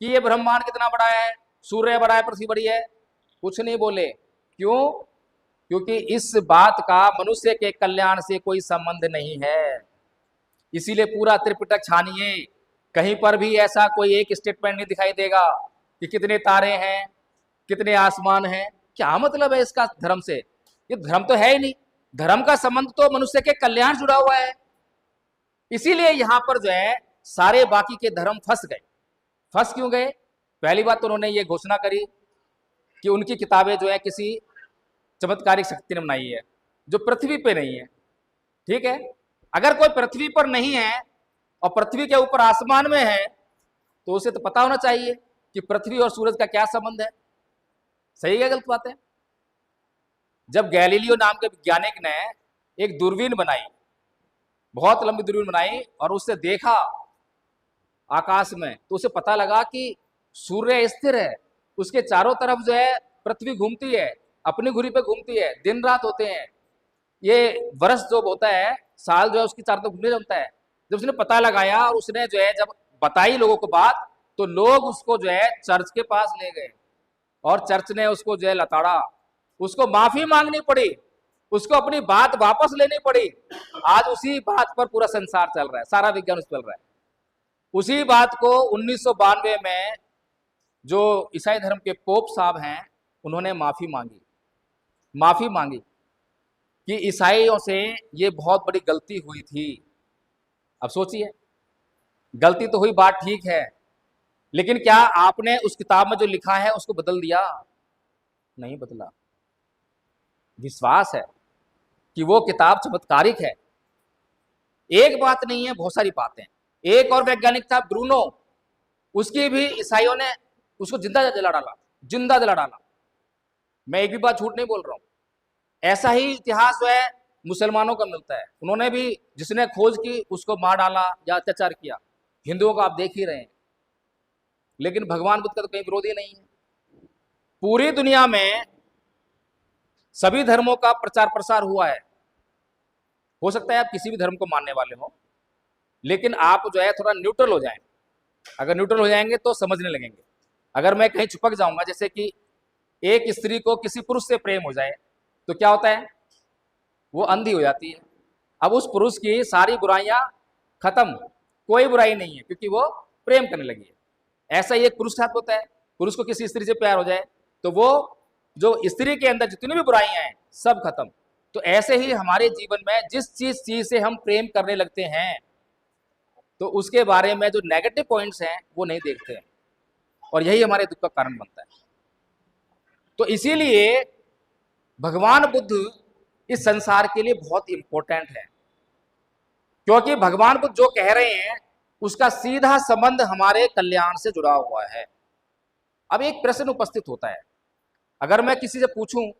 कि ये ब्रह्मांड कितना बड़ा है, सूर्य बड़ा है, पृथ्वी बड़ी है, कुछ नहीं बोले। क्यों? क्योंकि इस बात का मनुष्य के कल्याण से कोई संबंध नहीं है। इसीलिए पूरा त्रिपिटक छानिए, कहीं पर भी ऐसा कोई एक स्टेटमेंट नहीं दिखाई देगा कि कितने तारे हैं, कितने आसमान हैं। क्या मतलब है इसका धर्म से? ये धर्म तो है ही नहीं। धर्म का संबंध तो मनुष्य के कल्याण जुड़ा हुआ है। इसीलिए यहां पर जो है सारे बाकी के धर्म फंस गए। फंस क्यों गए? पहली बात तो उन्होंने ये घोषणा करी कि उनकी किताबें जो है किसी चमत्कारिक शक्ति ने बनाई है जो पृथ्वी पे नहीं है। ठीक है, अगर कोई पृथ्वी पर नहीं है और पृथ्वी के ऊपर आसमान में है तो उसे तो पता होना चाहिए कि पृथ्वी और सूरज का क्या संबंध है। सही है गलत बात है? जब गैलीलियो नाम के वैज्ञानिक ने एक दूरबीन बनाई, बहुत लंबी दूरबीन बनाई और उससे देखा आकाश में, तो उसे पता लगा कि सूर्य स्थिर है, उसके चारों तरफ जो है पृथ्वी घूमती है, अपनी धुरी पे घूमती है, दिन रात होते हैं, ये वर्ष जो होता है, साल जो है उसकी चारों तरफ घूमने जमता है। जब उसने पता लगाया और उसने जो है जब बताई लोगों को बात, तो लोग उसको जो है चर्च के पास ले गए और चर्च ने उसको जो है लताड़ा, उसको माफी मांगनी पड़ी, उसको अपनी बात वापस लेनी पड़ी। आज उसी बात पर पूरा संसार चल रहा है, सारा विज्ञान उस चल रहा है। उसी बात को 1992 में जो ईसाई धर्म के पोप साहब हैं उन्होंने माफी मांगी कि ईसाइयों से ये बहुत बड़ी गलती हुई थी। अब सोचिए, गलती तो हुई, बात ठीक है, लेकिन क्या आपने उस किताब में जो लिखा है उसको बदल दिया? नहीं बदला। विश्वास है कि वो किताब चमत्कारिक है। एक बात नहीं है, बहुत सारी बातें। एक और वैज्ञानिक था ब्रूनो, उसकी भी ईसाइयों ने उसको जिंदा जला डाला। मैं एक भी बात झूठ नहीं बोल रहा हूं। ऐसा ही इतिहास जो है मुसलमानों का मिलता है, उन्होंने भी जिसने खोज की उसको मार डाला या अत्याचार किया। हिंदुओं को आप देख ही रहे हैं, लेकिन भगवान बुद्ध का तो कहीं विरोध ही नहीं है। पूरी दुनिया में सभी धर्मों का प्रचार प्रसार हुआ है। हो सकता है आप किसी भी धर्म को मानने वाले हो, लेकिन आप जो है थोड़ा न्यूट्रल हो जाएं। अगर न्यूट्रल हो जाएंगे तो समझने लगेंगे। अगर मैं कहीं चिपक जाऊंगा, जैसे कि एक स्त्री को किसी पुरुष से प्रेम हो जाए तो क्या होता है? वो अंधी हो जाती है। अब उस पुरुष की सारी बुराइयां खत्म, कोई बुराई नहीं है, क्योंकि वो प्रेम करने लगी है। ऐसा ही एक पुरुष के साथ होता है। पुरुष को किसी स्त्री से प्यार हो जाए तो वो जो स्त्री के अंदर जितनी भी बुराइयां हैं सब खत्म। तो ऐसे ही हमारे जीवन में जिस चीज से हम प्रेम करने लगते हैं तो उसके बारे में जो नेगेटिव पॉइंट्स हैं वो नहीं देखते हैं, और यही हमारे दुख का कारण बनता है। तो इसीलिए भगवान बुद्ध इस संसार के लिए बहुत इंपॉर्टेंट है, क्योंकि भगवान बुद्ध जो कह रहे हैं उसका सीधा संबंध हमारे कल्याण से जुड़ा हुआ है। अब एक प्रश्न उपस्थित होता है, अगर मैं किसी से पूछूं,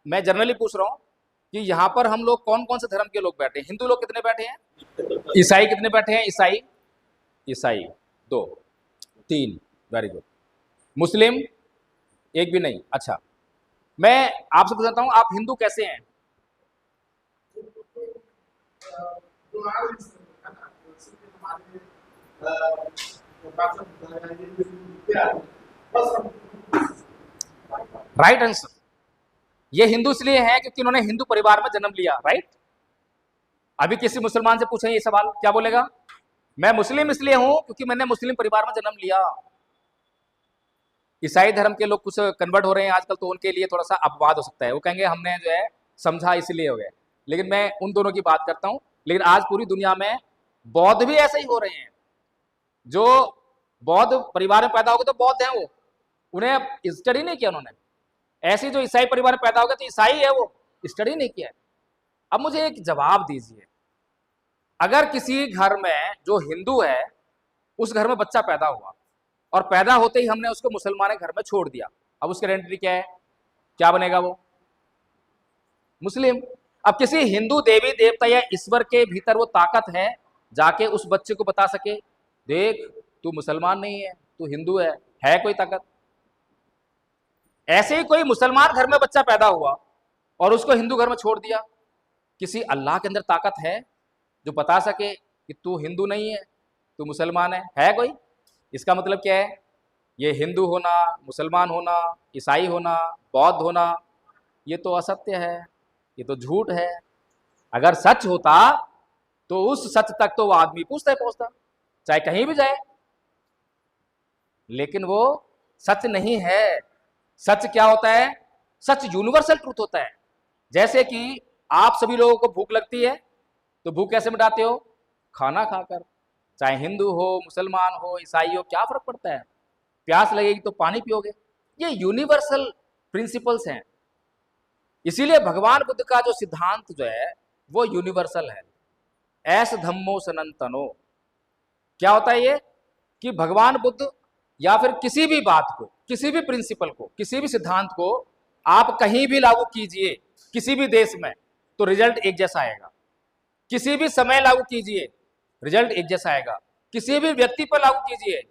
मैं जनरली पूछ रहा हूं कि यहाँ पर हम लोग कौन कौन से धर्म के लोग बैठे हैं? हिंदू लोग कितने बैठे हैं? ईसाई कितने बैठे हैं? ईसाई 2 3, वेरी गुड। मुस्लिम एक भी नहीं। अच्छा, मैं आपसे पूछता हूं, आप हिंदू कैसे हैं? Right answer. ये हिंदू इसलिए है क्योंकि उन्होंने हिंदू परिवार में जन्म लिया। राइट। अभी किसी मुसलमान से पूछें ये सवाल, क्या बोलेगा? मैं मुस्लिम इसलिए हूं क्योंकि मैंने मुस्लिम परिवार में जन्म लिया। ईसाई धर्म के लोग कुछ कन्वर्ट हो रहे हैं आजकल, तो उनके लिए थोड़ा सा अपवाद हो सकता है, वो कहेंगे हमने जो है समझा इसलिए हो गया। लेकिन मैं उन दोनों की बात करता हूं। लेकिन आज पूरी दुनिया में बौद्ध भी ऐसे ही हो रहे हैं। जो बौद्ध परिवार में पैदा हो गए तो बौद्ध हैं वो, उन्हें स्टडी नहीं किया उन्होंने। ऐसे जो ईसाई परिवार में पैदा हो गए तो ईसाई है वो, स्टडी नहीं किया। अब मुझे एक जवाब दीजिए, अगर किसी घर में जो हिंदू है उस घर में बच्चा पैदा हुआ और पैदा होते ही हमने उसको मुसलमान के घर में छोड़ दिया, अब उसकी आइडेंटिटी क्या है? क्या बनेगा वो? मुस्लिम। अब किसी हिंदू देवी देवता या ईश्वर के भीतर वो ताकत है जाके उस बच्चे को बता सके, देख तू मुसलमान नहीं है, तू हिंदू है कोई ताकत? ऐसे ही कोई मुसलमान घर में बच्चा पैदा हुआ और उसको हिंदू घर में छोड़ दिया, किसी अल्लाह के अंदर ताकत है जो बता सके कि तू हिंदू नहीं है, तू मुसलमान है कोई? इसका मतलब क्या है? ये हिंदू होना, मुसलमान होना, ईसाई होना, बौद्ध होना, ये तो असत्य है, ये तो झूठ है। अगर सच होता तो उस सच तक तो वो आदमी पूछता है पहुंचता, चाहे कहीं भी जाए। लेकिन वो सच नहीं है। सच क्या होता है? सच यूनिवर्सल ट्रूथ होता है। जैसे कि आप सभी लोगों को भूख लगती है, तो भूख कैसे मिटाते हो? खाना खाकर। चाहे हिंदू हो, मुसलमान हो, ईसाई हो, क्या फर्क पड़ता है? प्यास लगेगी तो पानी पियोगे। ये यूनिवर्सल प्रिंसिपल्स हैं। इसीलिए भगवान बुद्ध का जो सिद्धांत जो है वो यूनिवर्सल है। ऐस धम्मो सनातनो। क्या होता है ये? कि भगवान बुद्ध या फिर किसी भी बात को, किसी भी प्रिंसिपल को, किसी भी सिद्धांत को आप कहीं भी लागू कीजिए, किसी भी देश में, तो रिजल्ट एक जैसा आएगा। किसी भी समय लागू कीजिए, रिजल्ट एक जैसा आएगा। किसी भी व्यक्ति पर लागू कीजिए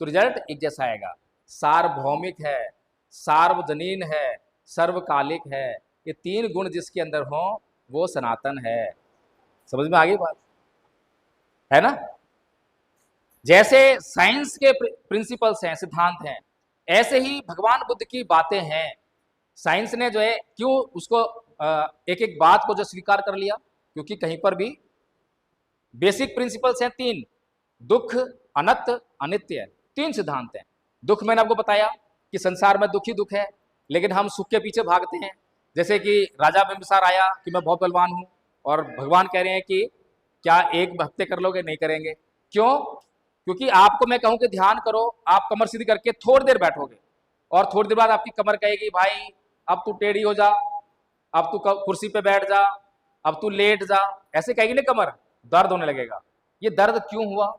तो रिजल्ट एक जैसा आएगा। सार्वभौमिक है, सार्वजनीन है, सर्वकालिक है। ये तीन गुण जिसके अंदर हो वो सनातन है। समझ में आ गई बात? है ना? जैसे साइंस के प्रिंसिपल्स हैं, सिद्धांत हैं, ऐसे ही भगवान बुद्ध की बातें हैं। साइंस ने जो है क्यों उसको एक एक बात को जो स्वीकार कर लिया? क्योंकि कहीं पर भी बेसिक प्रिंसिपल्स हैं तीन: दुख, अनंत, अनित्य। तीन सिद्धांत हैं। दुख मैंने आपको बताया कि संसार में दुख ही दुख है, लेकिन हम सुख के पीछे भागते हैं। जैसे कि राजा बिंबिसार आया कि मैं बहुत बलवान हूं, और भगवान कह रहे हैं कि क्या एक हफ्ते कर लोगे? नहीं करेंगे। क्यों? क्योंकि आपको मैं कहूं कि ध्यान करो, आप कमर सीधी करके थोड़ी देर बैठोगे, और थोड़ी देर बाद आपकी कमर कहेगी भाई अब तू टेढ़ी हो जा, अब तू कुर्सी पे बैठ जा, अब तू लेट जा। ऐसे कहेगी ना कमर, दर्द होने लगेगा। ये दर्द क्यों हुआ?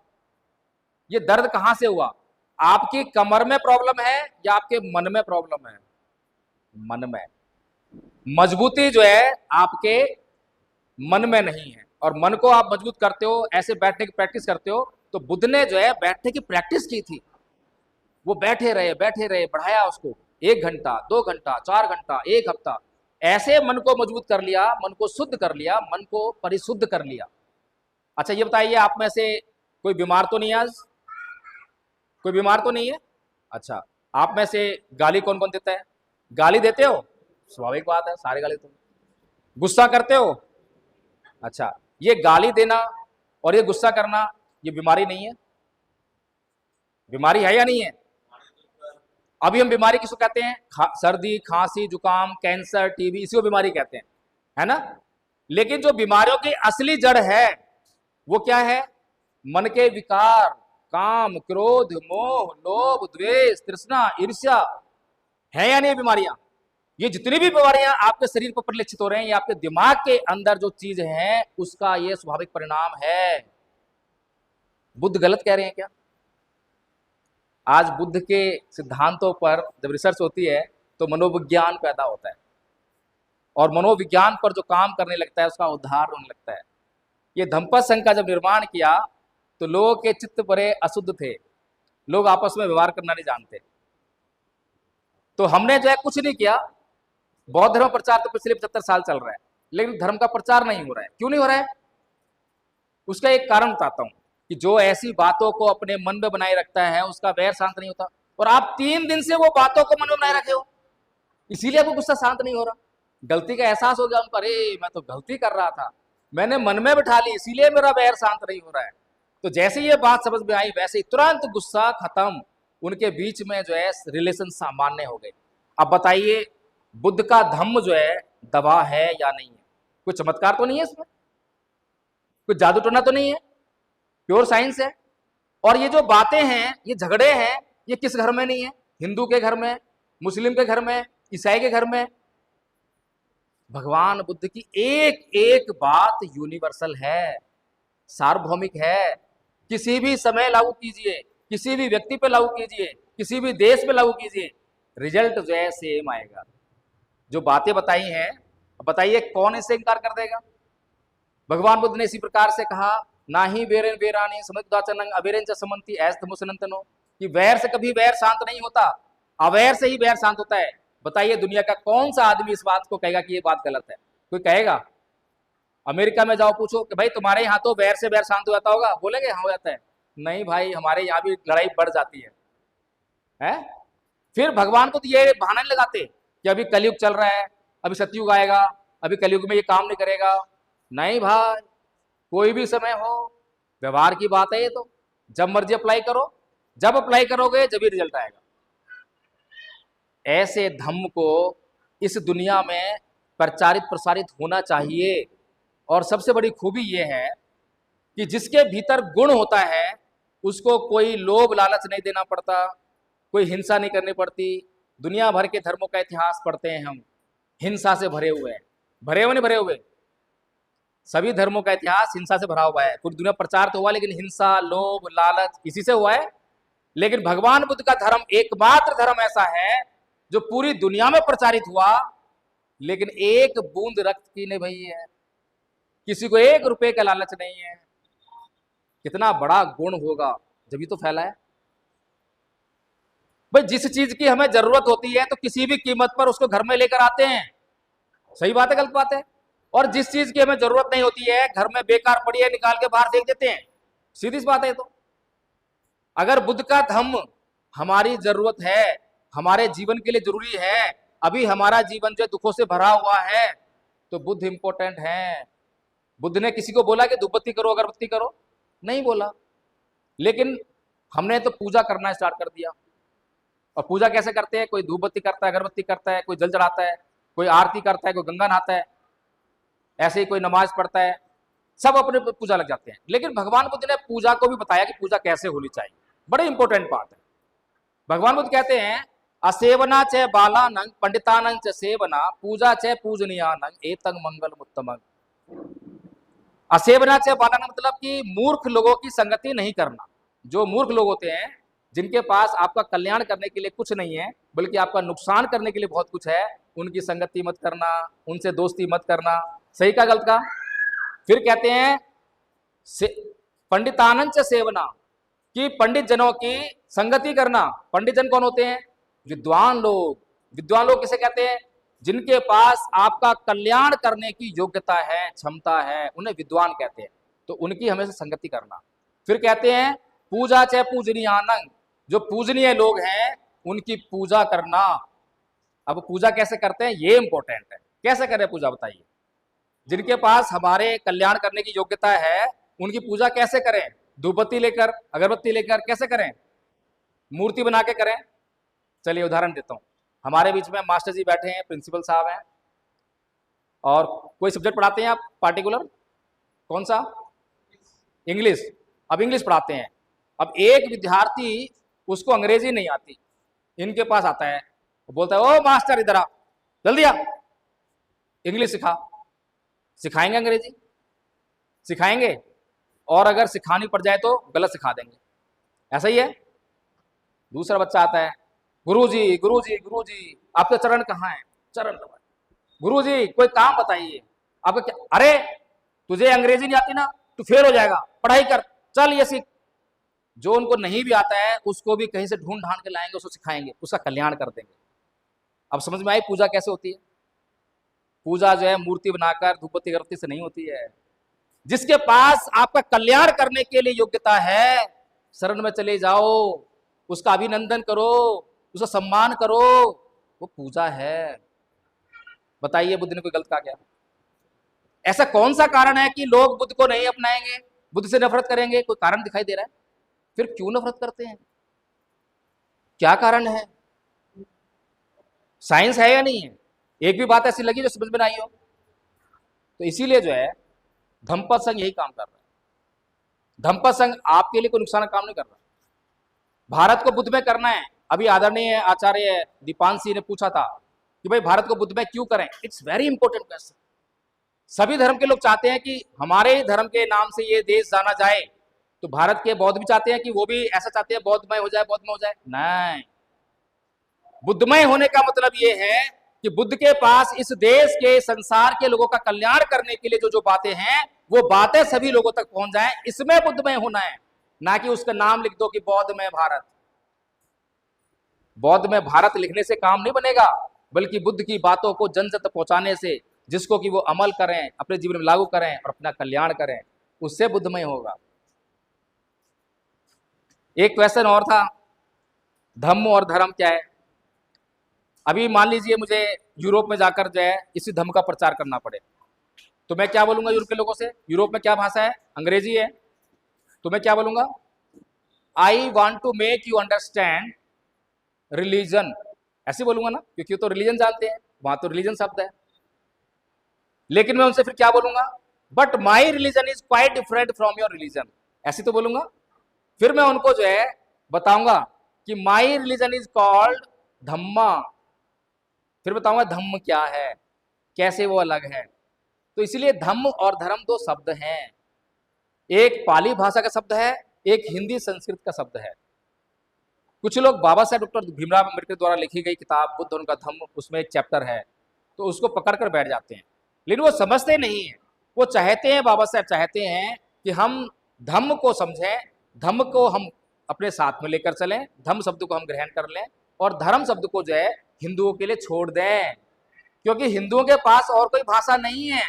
ये दर्द कहां से हुआ? आपकी कमर में प्रॉब्लम है या आपके मन में प्रॉब्लम है? मन में। मजबूती जो है आपके मन में नहीं है, और मन को आप मजबूत करते हो, ऐसे बैठने की प्रैक्टिस करते हो। तो बुद्ध ने जो है बैठने की प्रैक्टिस की थी। वो बैठे रहे, बैठे रहे, बढ़ाया उसको 1 घंटा, 2 घंटा, 4 घंटा, 1 हफ्ता। ऐसे मन को मजबूत कर लिया, मन को शुद्ध कर लिया, मन को परिशुद्ध कर लिया। अच्छा ये बताइए, आप में से कोई बीमार तो नहीं है आज? कोई बीमार तो नहीं है? अच्छा, आप में से गाली कौन कौन देता है? गाली देते हो? स्वाभाविक बात है, सारे गाली देते हो। गुस्सा करते हो? अच्छा, ये गाली देना और ये गुस्सा करना, ये बीमारी नहीं है? बीमारी है या नहीं है? अभी हम बीमारी किसको कहते हैं? सर्दी, खांसी, जुकाम, कैंसर, टीबी, इसी को बीमारी कहते हैं, है ना? लेकिन जो बीमारियों की असली जड़ है वो क्या है? मन के विकार, काम, क्रोध, मोह, लोभ, द्वेष, तृष्णा, ईर्ष्या। है या नहीं बीमारियां? ये जितनी भी बीमारियां आपके शरीर पर परिलक्षित हो रहे हैं, ये आपके दिमाग के अंदर जो चीज है उसका ये स्वाभाविक परिणाम है। बुद्ध गलत कह रहे हैं क्या? आज बुद्ध के सिद्धांतों पर जब रिसर्च होती है तो मनोविज्ञान पैदा होता है, और मनोविज्ञान पर जो काम करने लगता है उसका उद्धार होने लगता है। ये धम्पद संघ का जब निर्माण किया तो लोगों के चित्त बड़े अशुद्ध थे, लोग आपस में व्यवहार करना नहीं जानते। तो हमने जो है कुछ नहीं किया। बौद्ध धर्म प्रचार तो पिछले 75 साल चल रहा है, लेकिन धर्म का प्रचार नहीं हो रहा है। क्यों नहीं हो रहा है? उसका एक कारण बताता हूं कि जो ऐसी बातों को अपने मन में बनाए रखता है उसका वैर शांत नहीं होता। और आप 3 दिन से वो बातों को मन में बनाए रखे हो, इसीलिए वो गुस्सा शांत नहीं हो रहा। गलती का एहसास हो गया उनको, अरे मैं तो गलती कर रहा था, मैंने मन में बिठा ली, इसीलिए मेरा वैर शांत नहीं हो रहा है। तो जैसे ये बात समझ में आई वैसे ही तुरंत गुस्सा खत्म, उनके बीच में जो है रिलेशन सामान्य हो गए। अब बताइए, बुद्ध का धम्म जो है दवा है या नहीं है? कोई चमत्कार तो नहीं है इसमें? कोई जादू टोना तो नहीं है? प्योर साइंस है। और ये जो बातें हैं, ये झगड़े हैं, ये किस घर में नहीं है? हिंदू के घर में, मुस्लिम के घर में, ईसाई के घर में। भगवान बुद्ध की एक एक बात यूनिवर्सल है, सार्वभौमिक है। किसी भी समय लागू कीजिए, किसी भी व्यक्ति पे लागू कीजिए, किसी भी देश पे लागू कीजिए, रिजल्ट जो है सेम आएगा। जो बातें बताई हैं, बताइए कौन इससे इनकार कर देगा? भगवान बुद्ध ने इसी प्रकार से कहा, ना ही वेरेन वेरानी समुदाचनंग अवेरेन च समंती ऐस्तमुसनंतनो, कि वैर से कभी वैर शांत नहीं होता, अवैर से ही वैर शांत होता है। बताइए दुनिया का कौन सा आदमी इस बात को कहेगा कि ये बात गलत है? कोई कहेगा? अमेरिका में जाओ पूछो कि भाई तुम्हारे यहाँ तो वैर से वैर शांत हो जाता होगा, बोलेंगे हाँ हो जाता है। नहीं भाई, हमारे यहाँ भी लड़ाई बढ़ जाती है? फिर भगवान को तो ये बहाना नहीं लगाते कि अभी कलयुग चल रहा है, अभी सतयुग आएगा, अभी कलयुग में ये काम नहीं करेगा। नहीं भाई, कोई भी समय हो, व्यवहार की बात है ये तो। जब मर्जी अप्लाई करो, जब अप्लाई करोगे जब ही रिजल्ट आएगा। ऐसे धम्म को इस दुनिया में प्रचारित प्रसारित होना चाहिए। और सबसे बड़ी खूबी यह है कि जिसके भीतर गुण होता है उसको कोई लोभ लालच नहीं देना पड़ता, कोई हिंसा नहीं करनी पड़ती। दुनिया भर के धर्मों का इतिहास पढ़ते हैं हम, हिंसा से भरे हुए हैं। भरे हुए नहीं भरे हुए, सभी धर्मों का इतिहास हिंसा से भरा हुआ है। पूरी दुनिया प्रचार तो हुआ लेकिन हिंसा, लोभ, लालच इसी से हुआ है। लेकिन भगवान बुद्ध का धर्म एकमात्र धर्म ऐसा है जो पूरी दुनिया में प्रचारित हुआ, लेकिन एक बूंद रक्त की नहीं बही है, किसी को 1 रुपए का लालच नहीं है। कितना बड़ा गुण होगा जब ही तो फैला है भाई। जिस चीज की हमें जरूरत होती है तो किसी भी कीमत पर उसको घर में लेकर आते हैं। सही बात है गलत बात है? और जिस चीज की हमें जरूरत नहीं होती है, घर में बेकार पड़ी है, निकाल के बाहर फेंक देते हैं। सीधी सी बात है। तो अगर बुद्ध का धम्म हमारी जरूरत है, हमारे जीवन के लिए जरूरी है, अभी हमारा जीवन जो दुखों से भरा हुआ है, तो बुद्ध इंपॉर्टेंट है। बुद्ध ने किसी को बोला कि धूपबत्ती करो, अगरबत्ती करो? नहीं बोला। लेकिन हमने तो पूजा करना स्टार्ट कर दिया। और पूजा कैसे करते हैं? कोई धूपबत्ती करता है, अगरबत्ती करता है, कोई जल चढ़ाता है, कोई आरती करता है, कोई गंगा नहाता है, ऐसे ही कोई नमाज पढ़ता है, सब अपने पूजा लग जाते हैं। लेकिन भगवान बुद्ध ने पूजा को भी बताया कि पूजा कैसे होनी चाहिए। बड़े इंपॉर्टेंट बात है। भगवान बुद्ध कहते हैं, असेवना च बालानंग पंडितानंग च सेवना पूजा च पूजनीयानंग एतंग मंगल मुत्तमंग। असेवना च बालानंग मतलब कि मूर्ख लोगों की संगति नहीं करना। जो मूर्ख लोग होते हैं, जिनके पास आपका कल्याण करने के लिए कुछ नहीं है बल्कि आपका नुकसान करने के लिए बहुत कुछ है, उनकी संगति मत करना, उनसे दोस्ती मत करना। सही का गलत का? फिर कहते हैं पंडितानंद च सेवना, कि पंडित जनों की संगति करना। पंडित जन कौन होते हैं? विद्वान लोग। विद्वान लोग किसे कहते हैं? जिनके पास आपका कल्याण करने की योग्यता है, क्षमता है, उन्हें विद्वान कहते हैं। तो उनकी हमेशा संगति करना। फिर कहते हैं पूजा च पूजनीयानंग, जो पूजनीय लोग हैं उनकी पूजा करना। अब पूजा कैसे करते हैं ये इंपॉर्टेंट है। कैसे करें पूजा बताइए? जिनके पास हमारे कल्याण करने की योग्यता है उनकी पूजा कैसे करें? धूपबत्ती लेकर, अगरबत्ती लेकर? कैसे करें? मूर्ति बना के करें? चलिए उदाहरण देता हूं। हमारे बीच में मास्टर जी बैठे हैं, प्रिंसिपल साहब हैं, और कोई सब्जेक्ट पढ़ाते हैं आप पार्टिकुलर? कौन सा? इंग्लिश। अब इंग्लिश पढ़ाते हैं। अब एक विद्यार्थी, उसको अंग्रेजी नहीं आती, इनके पास आता है, बोलता है ओ मास्टर इधर आ, जल्दी आ, इंग्लिश सिखा। सिखाएंगे अंग्रेजी? सिखाएंगे? और अगर सिखानी पड़ जाए तो गलत सिखा देंगे। ऐसा ही है। दूसरा बच्चा आता है, गुरुजी गुरुजी गुरुजी आपके चरण कहाँ हैं? चरण दबाए। गुरुजी कोई काम बताइए आपका। क्या? अरे तुझे अंग्रेजी नहीं आती ना, तू फेल हो जाएगा, पढ़ाई कर, चल ये सीख। जो उनको नहीं भी आता है उसको भी कहीं से ढूंढ ढांड के लाएंगे, उसको सिखाएंगे, उसका कल्याण कर देंगे। अब समझ में आई पूजा कैसे होती है? पूजा जो है मूर्ति बनाकर, धूपबत्ती अगरबत्ती से नहीं होती है। जिसके पास आपका कल्याण करने के लिए योग्यता है, शरण में चले जाओ, उसका अभिनंदन करो, उसका सम्मान करो, वो पूजा है। बताइए बुद्ध ने कोई गलत कहा क्या? ऐसा कौन सा कारण है कि लोग बुद्ध को नहीं अपनाएंगे, बुद्ध से नफरत करेंगे? कोई कारण दिखाई दे रहा है? फिर क्यों नफरत करते हैं? क्या कारण है? साइंस है या नहीं है? एक भी बात ऐसी लगी जो समझ में नहीं हो? तो इसीलिए जो है धम्मपद संघ यही काम कर रहा है। धम्मपद संघ आपके लिए कोई नुकसान काम नहीं कर रहा। भारत को बुद्ध में करना है। अभी आदरणीय आचार्य दीपांशी ने पूछा था कि भाई भारत को बुद्ध में क्यों करें? It's very important question. सभी धर्म के लोग चाहते हैं कि हमारे धर्म के नाम से ये देश जाना जाए। तो भारत के बौद्ध भी चाहते हैं कि वो भी ऐसा चाहते हैं बौद्धमय हो जाए, बौद्धमय हो जाए। नहीं, बुद्धमय होने का मतलब ये है कि बुद्ध के पास इस देश के, संसार के लोगों का कल्याण करने के लिए जो जो बातें हैं वो बातें सभी लोगों तक पहुंच जाएं, इसमें बुद्धमय होना है। ना कि उसका नाम लिख दो कि बौद्धमय भारत। बौद्धमय भारत लिखने से काम नहीं बनेगा, बल्कि बुद्ध की बातों को जन तक पहुंचाने से, जिसको कि वो अमल करें, अपने जीवन में लागू करें और अपना कल्याण करें, उससे बुद्धमय होगा। एक क्वेश्चन और था, धम्म और धर्म क्या है? अभी मान लीजिए मुझे यूरोप में जाकर जो है इसी धम्म का प्रचार करना पड़े, तो मैं क्या बोलूंगा यूरोप के लोगों से? यूरोप में क्या भाषा है? अंग्रेजी है। तो मैं क्या बोलूंगा? I want to make you understand religion, ऐसे बोलूंगा ना, क्योंकि तो रिलीजन जानते हैं, वहां तो रिलीजन शब्द है। लेकिन मैं उनसे फिर क्या बोलूंगा? But my religion is quite different from your religion, ऐसे तो बोलूंगा। फिर मैं उनको जो है बताऊंगा कि माई रिलीजन इज कॉल्ड धम्मा। फिर बताऊंगा धम्म क्या है, कैसे वो अलग है। तो इसलिए धम्म और धर्म दो शब्द हैं, एक पाली भाषा का शब्द है, एक हिंदी संस्कृत का शब्द है। कुछ लोग बाबा साहेब डॉक्टर भीमराव अम्बेडकर द्वारा लिखी गई किताब बुद्ध उनका धम्म, उसमें एक चैप्टर है, तो उसको पकड़ कर बैठ जाते हैं, लेकिन वो समझते नहीं है। वो चाहते हैं, बाबा साहेब चाहते हैं कि हम धम्म को समझें, धम्म को हम अपने साथ में लेकर चलें, धम्म शब्द को हम ग्रहण कर लें, और धर्म शब्द को जो है हिंदुओं के लिए छोड़ दें, क्योंकि हिंदुओं के पास और कोई भाषा नहीं है,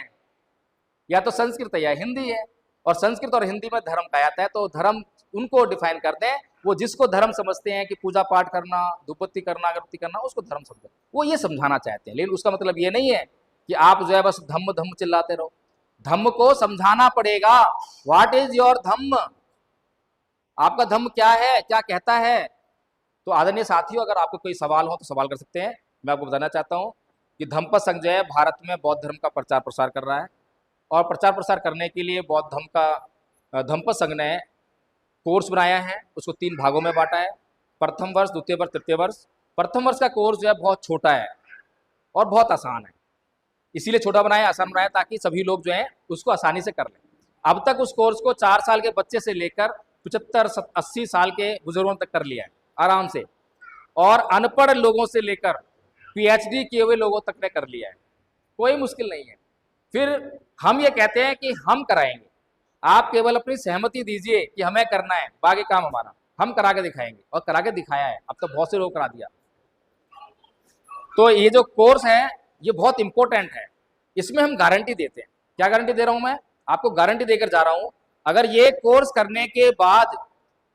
या तो संस्कृत है या हिंदी है, और संस्कृत और हिंदी में धर्म कहा जाता है। तो धर्म उनको डिफाइन करते हैं, वो जिसको धर्म समझते हैं कि पूजा पाठ करना, धूपबत्ती करना, अगरबत्ती करना, उसको धर्म समझते हैं, वो ये समझाना चाहते हैं। लेकिन उसका मतलब ये नहीं है कि आप जो है बस धम्म धम्म चिल्लाते रहो। धम्म को समझाना पड़ेगा। व्हाट इज योर धम्म? आपका धम्म क्या है, क्या कहता है? तो आदरणीय साथियों, अगर आपको कोई सवाल हो तो सवाल कर सकते हैं। मैं आपको बताना चाहता हूँ कि धम्मपद संघ जो है भारत में बौद्ध धर्म का प्रचार प्रसार कर रहा है, और प्रचार प्रसार करने के लिए बौद्ध धर्म का धम्मपद संघ ने कोर्स बनाया है, उसको 3 भागों में बांटा है, प्रथम वर्ष, द्वितीय वर्ष, तृतीय वर्ष। प्रथम वर्ष का कोर्स जो है बहुत छोटा है और बहुत आसान है, इसीलिए छोटा बनाया, आसान बनाया, ताकि सभी लोग जो हैं उसको आसानी से कर लें। अब तक उस कोर्स को 4 साल के बच्चे से लेकर 75-80 साल के बुजुर्गों तक कर लिया है आराम से, और अनपढ़ लोगों से लेकर पीएचडी किए हुए लोगों तक ने कर लिया है, कोई मुश्किल नहीं है। फिर हम ये कहते हैं कि हम कराएंगे, आप केवल अपनी सहमति दीजिए कि हमें करना है, बाकी काम हमारा, हम करा के दिखाएंगे, और करा के दिखाया है, अब तो बहुत से लोग करा दिया। तो ये जो कोर्स है ये बहुत इंपॉर्टेंट है, इसमें हम गारंटी देते हैं। क्या गारंटी दे रहा हूं मैं? आपको गारंटी देकर जा रहा हूं, अगर ये कोर्स करने के बाद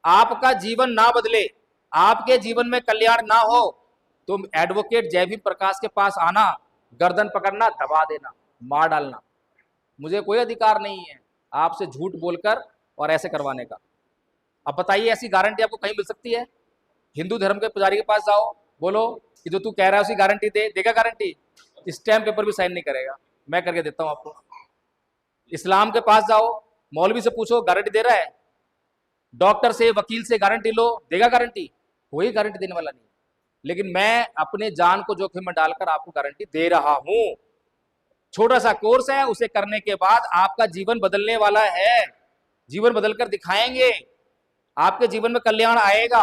आपका जीवन ना बदले, आपके जीवन में कल्याण ना हो, तो एडवोकेट जयभीम प्रकाश के पास आना, गर्दन पकड़ना, दबा देना, मार डालना। मुझे कोई अधिकार नहीं है आपसे झूठ बोलकर और ऐसे करवाने का। अब बताइए, ऐसी गारंटी आपको कहीं मिल सकती है? हिंदू धर्म के पुजारी के पास जाओ, बोलो कि जो तू कह रहा है उसकी गारंटी दे, देगा गारंटी? स्टैम्प पेपर भी साइन नहीं करेगा, मैं करके देता हूं आपको। इस्लाम के पास जाओ, मौलवी से पूछो गारंटी दे रहा है, डॉक्टर से, वकील से गारंटी लो, देगा गारंटी? कोई गारंटी देने वाला नहीं। लेकिन मैं अपने जान को जोखिम में डालकर आपको गारंटी दे रहा हूं। छोटा सा कोर्स है, उसे करने के बाद आपका जीवन बदलने वाला है, जीवन बदलकर दिखाएंगे, आपके जीवन में कल्याण आएगा।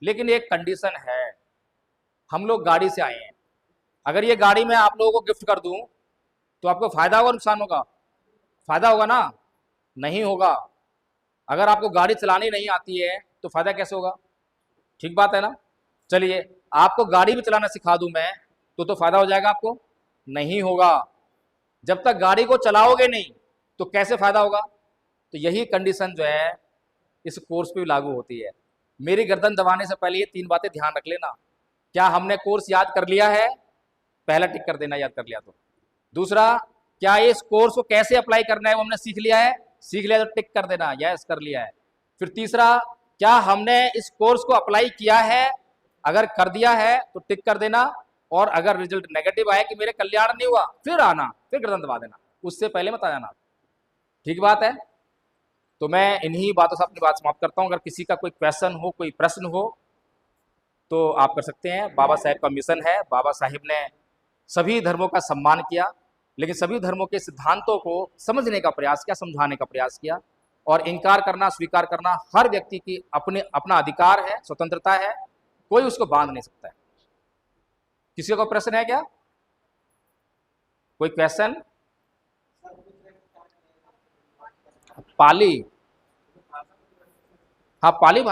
लेकिन एक कंडीशन है, हम लोग गाड़ी से आए हैं, अगर ये गाड़ी मैं आप लोगों को गिफ्ट कर दूं तो आपको फायदा होगा, नुकसान होगा? फायदा होगा ना? नहीं होगा। अगर आपको गाड़ी चलानी नहीं आती है तो फायदा कैसे होगा? ठीक बात है ना? चलिए, आपको गाड़ी भी चलाना सिखा दूं मैं तो फायदा हो जाएगा आपको? नहीं होगा। जब तक गाड़ी को चलाओगे नहीं तो कैसे फायदा होगा? तो यही कंडीशन जो है इस कोर्स पे लागू होती है। मेरी गर्दन दबाने से पहले ये 3 बातें ध्यान रख लेना। क्या हमने कोर्स याद कर लिया है? पहला टिक कर देना, याद कर लिया तो। दूसरा, क्या इस कोर्स को कैसे अप्लाई करना है वो हमने सीख लिया है? सीख लिया तो टिक कर देना, यस कर लिया है। फिर तीसरा, क्या हमने इस कोर्स को अप्लाई किया है? अगर कर दिया है तो टिक कर देना, और अगर रिजल्ट नेगेटिव आए कि मेरे कल्याण नहीं हुआ, फिर आना, फिर गर्दन दबा देना, उससे पहले मत आ जाना। ठीक बात है? तो मैं इन्हीं बातों से अपनी बात समाप्त करता हूं। अगर किसी का कोई क्वेश्चन हो, कोई प्रश्न हो तो आप कर सकते हैं। बाबा साहेब का मिशन है, बाबा साहेब ने सभी धर्मों का सम्मान किया, लेकिन सभी धर्मों के सिद्धांतों को समझने का प्रयास किया, समझाने का प्रयास किया, और इनकार करना, स्वीकार करना हर व्यक्ति की अपना अधिकार है, स्वतंत्रता है, कोई उसको बांध नहीं सकता है। किसी का प्रश्न है क्या? कोई क्वेश्चन? पाली, हाँ पाली भाषा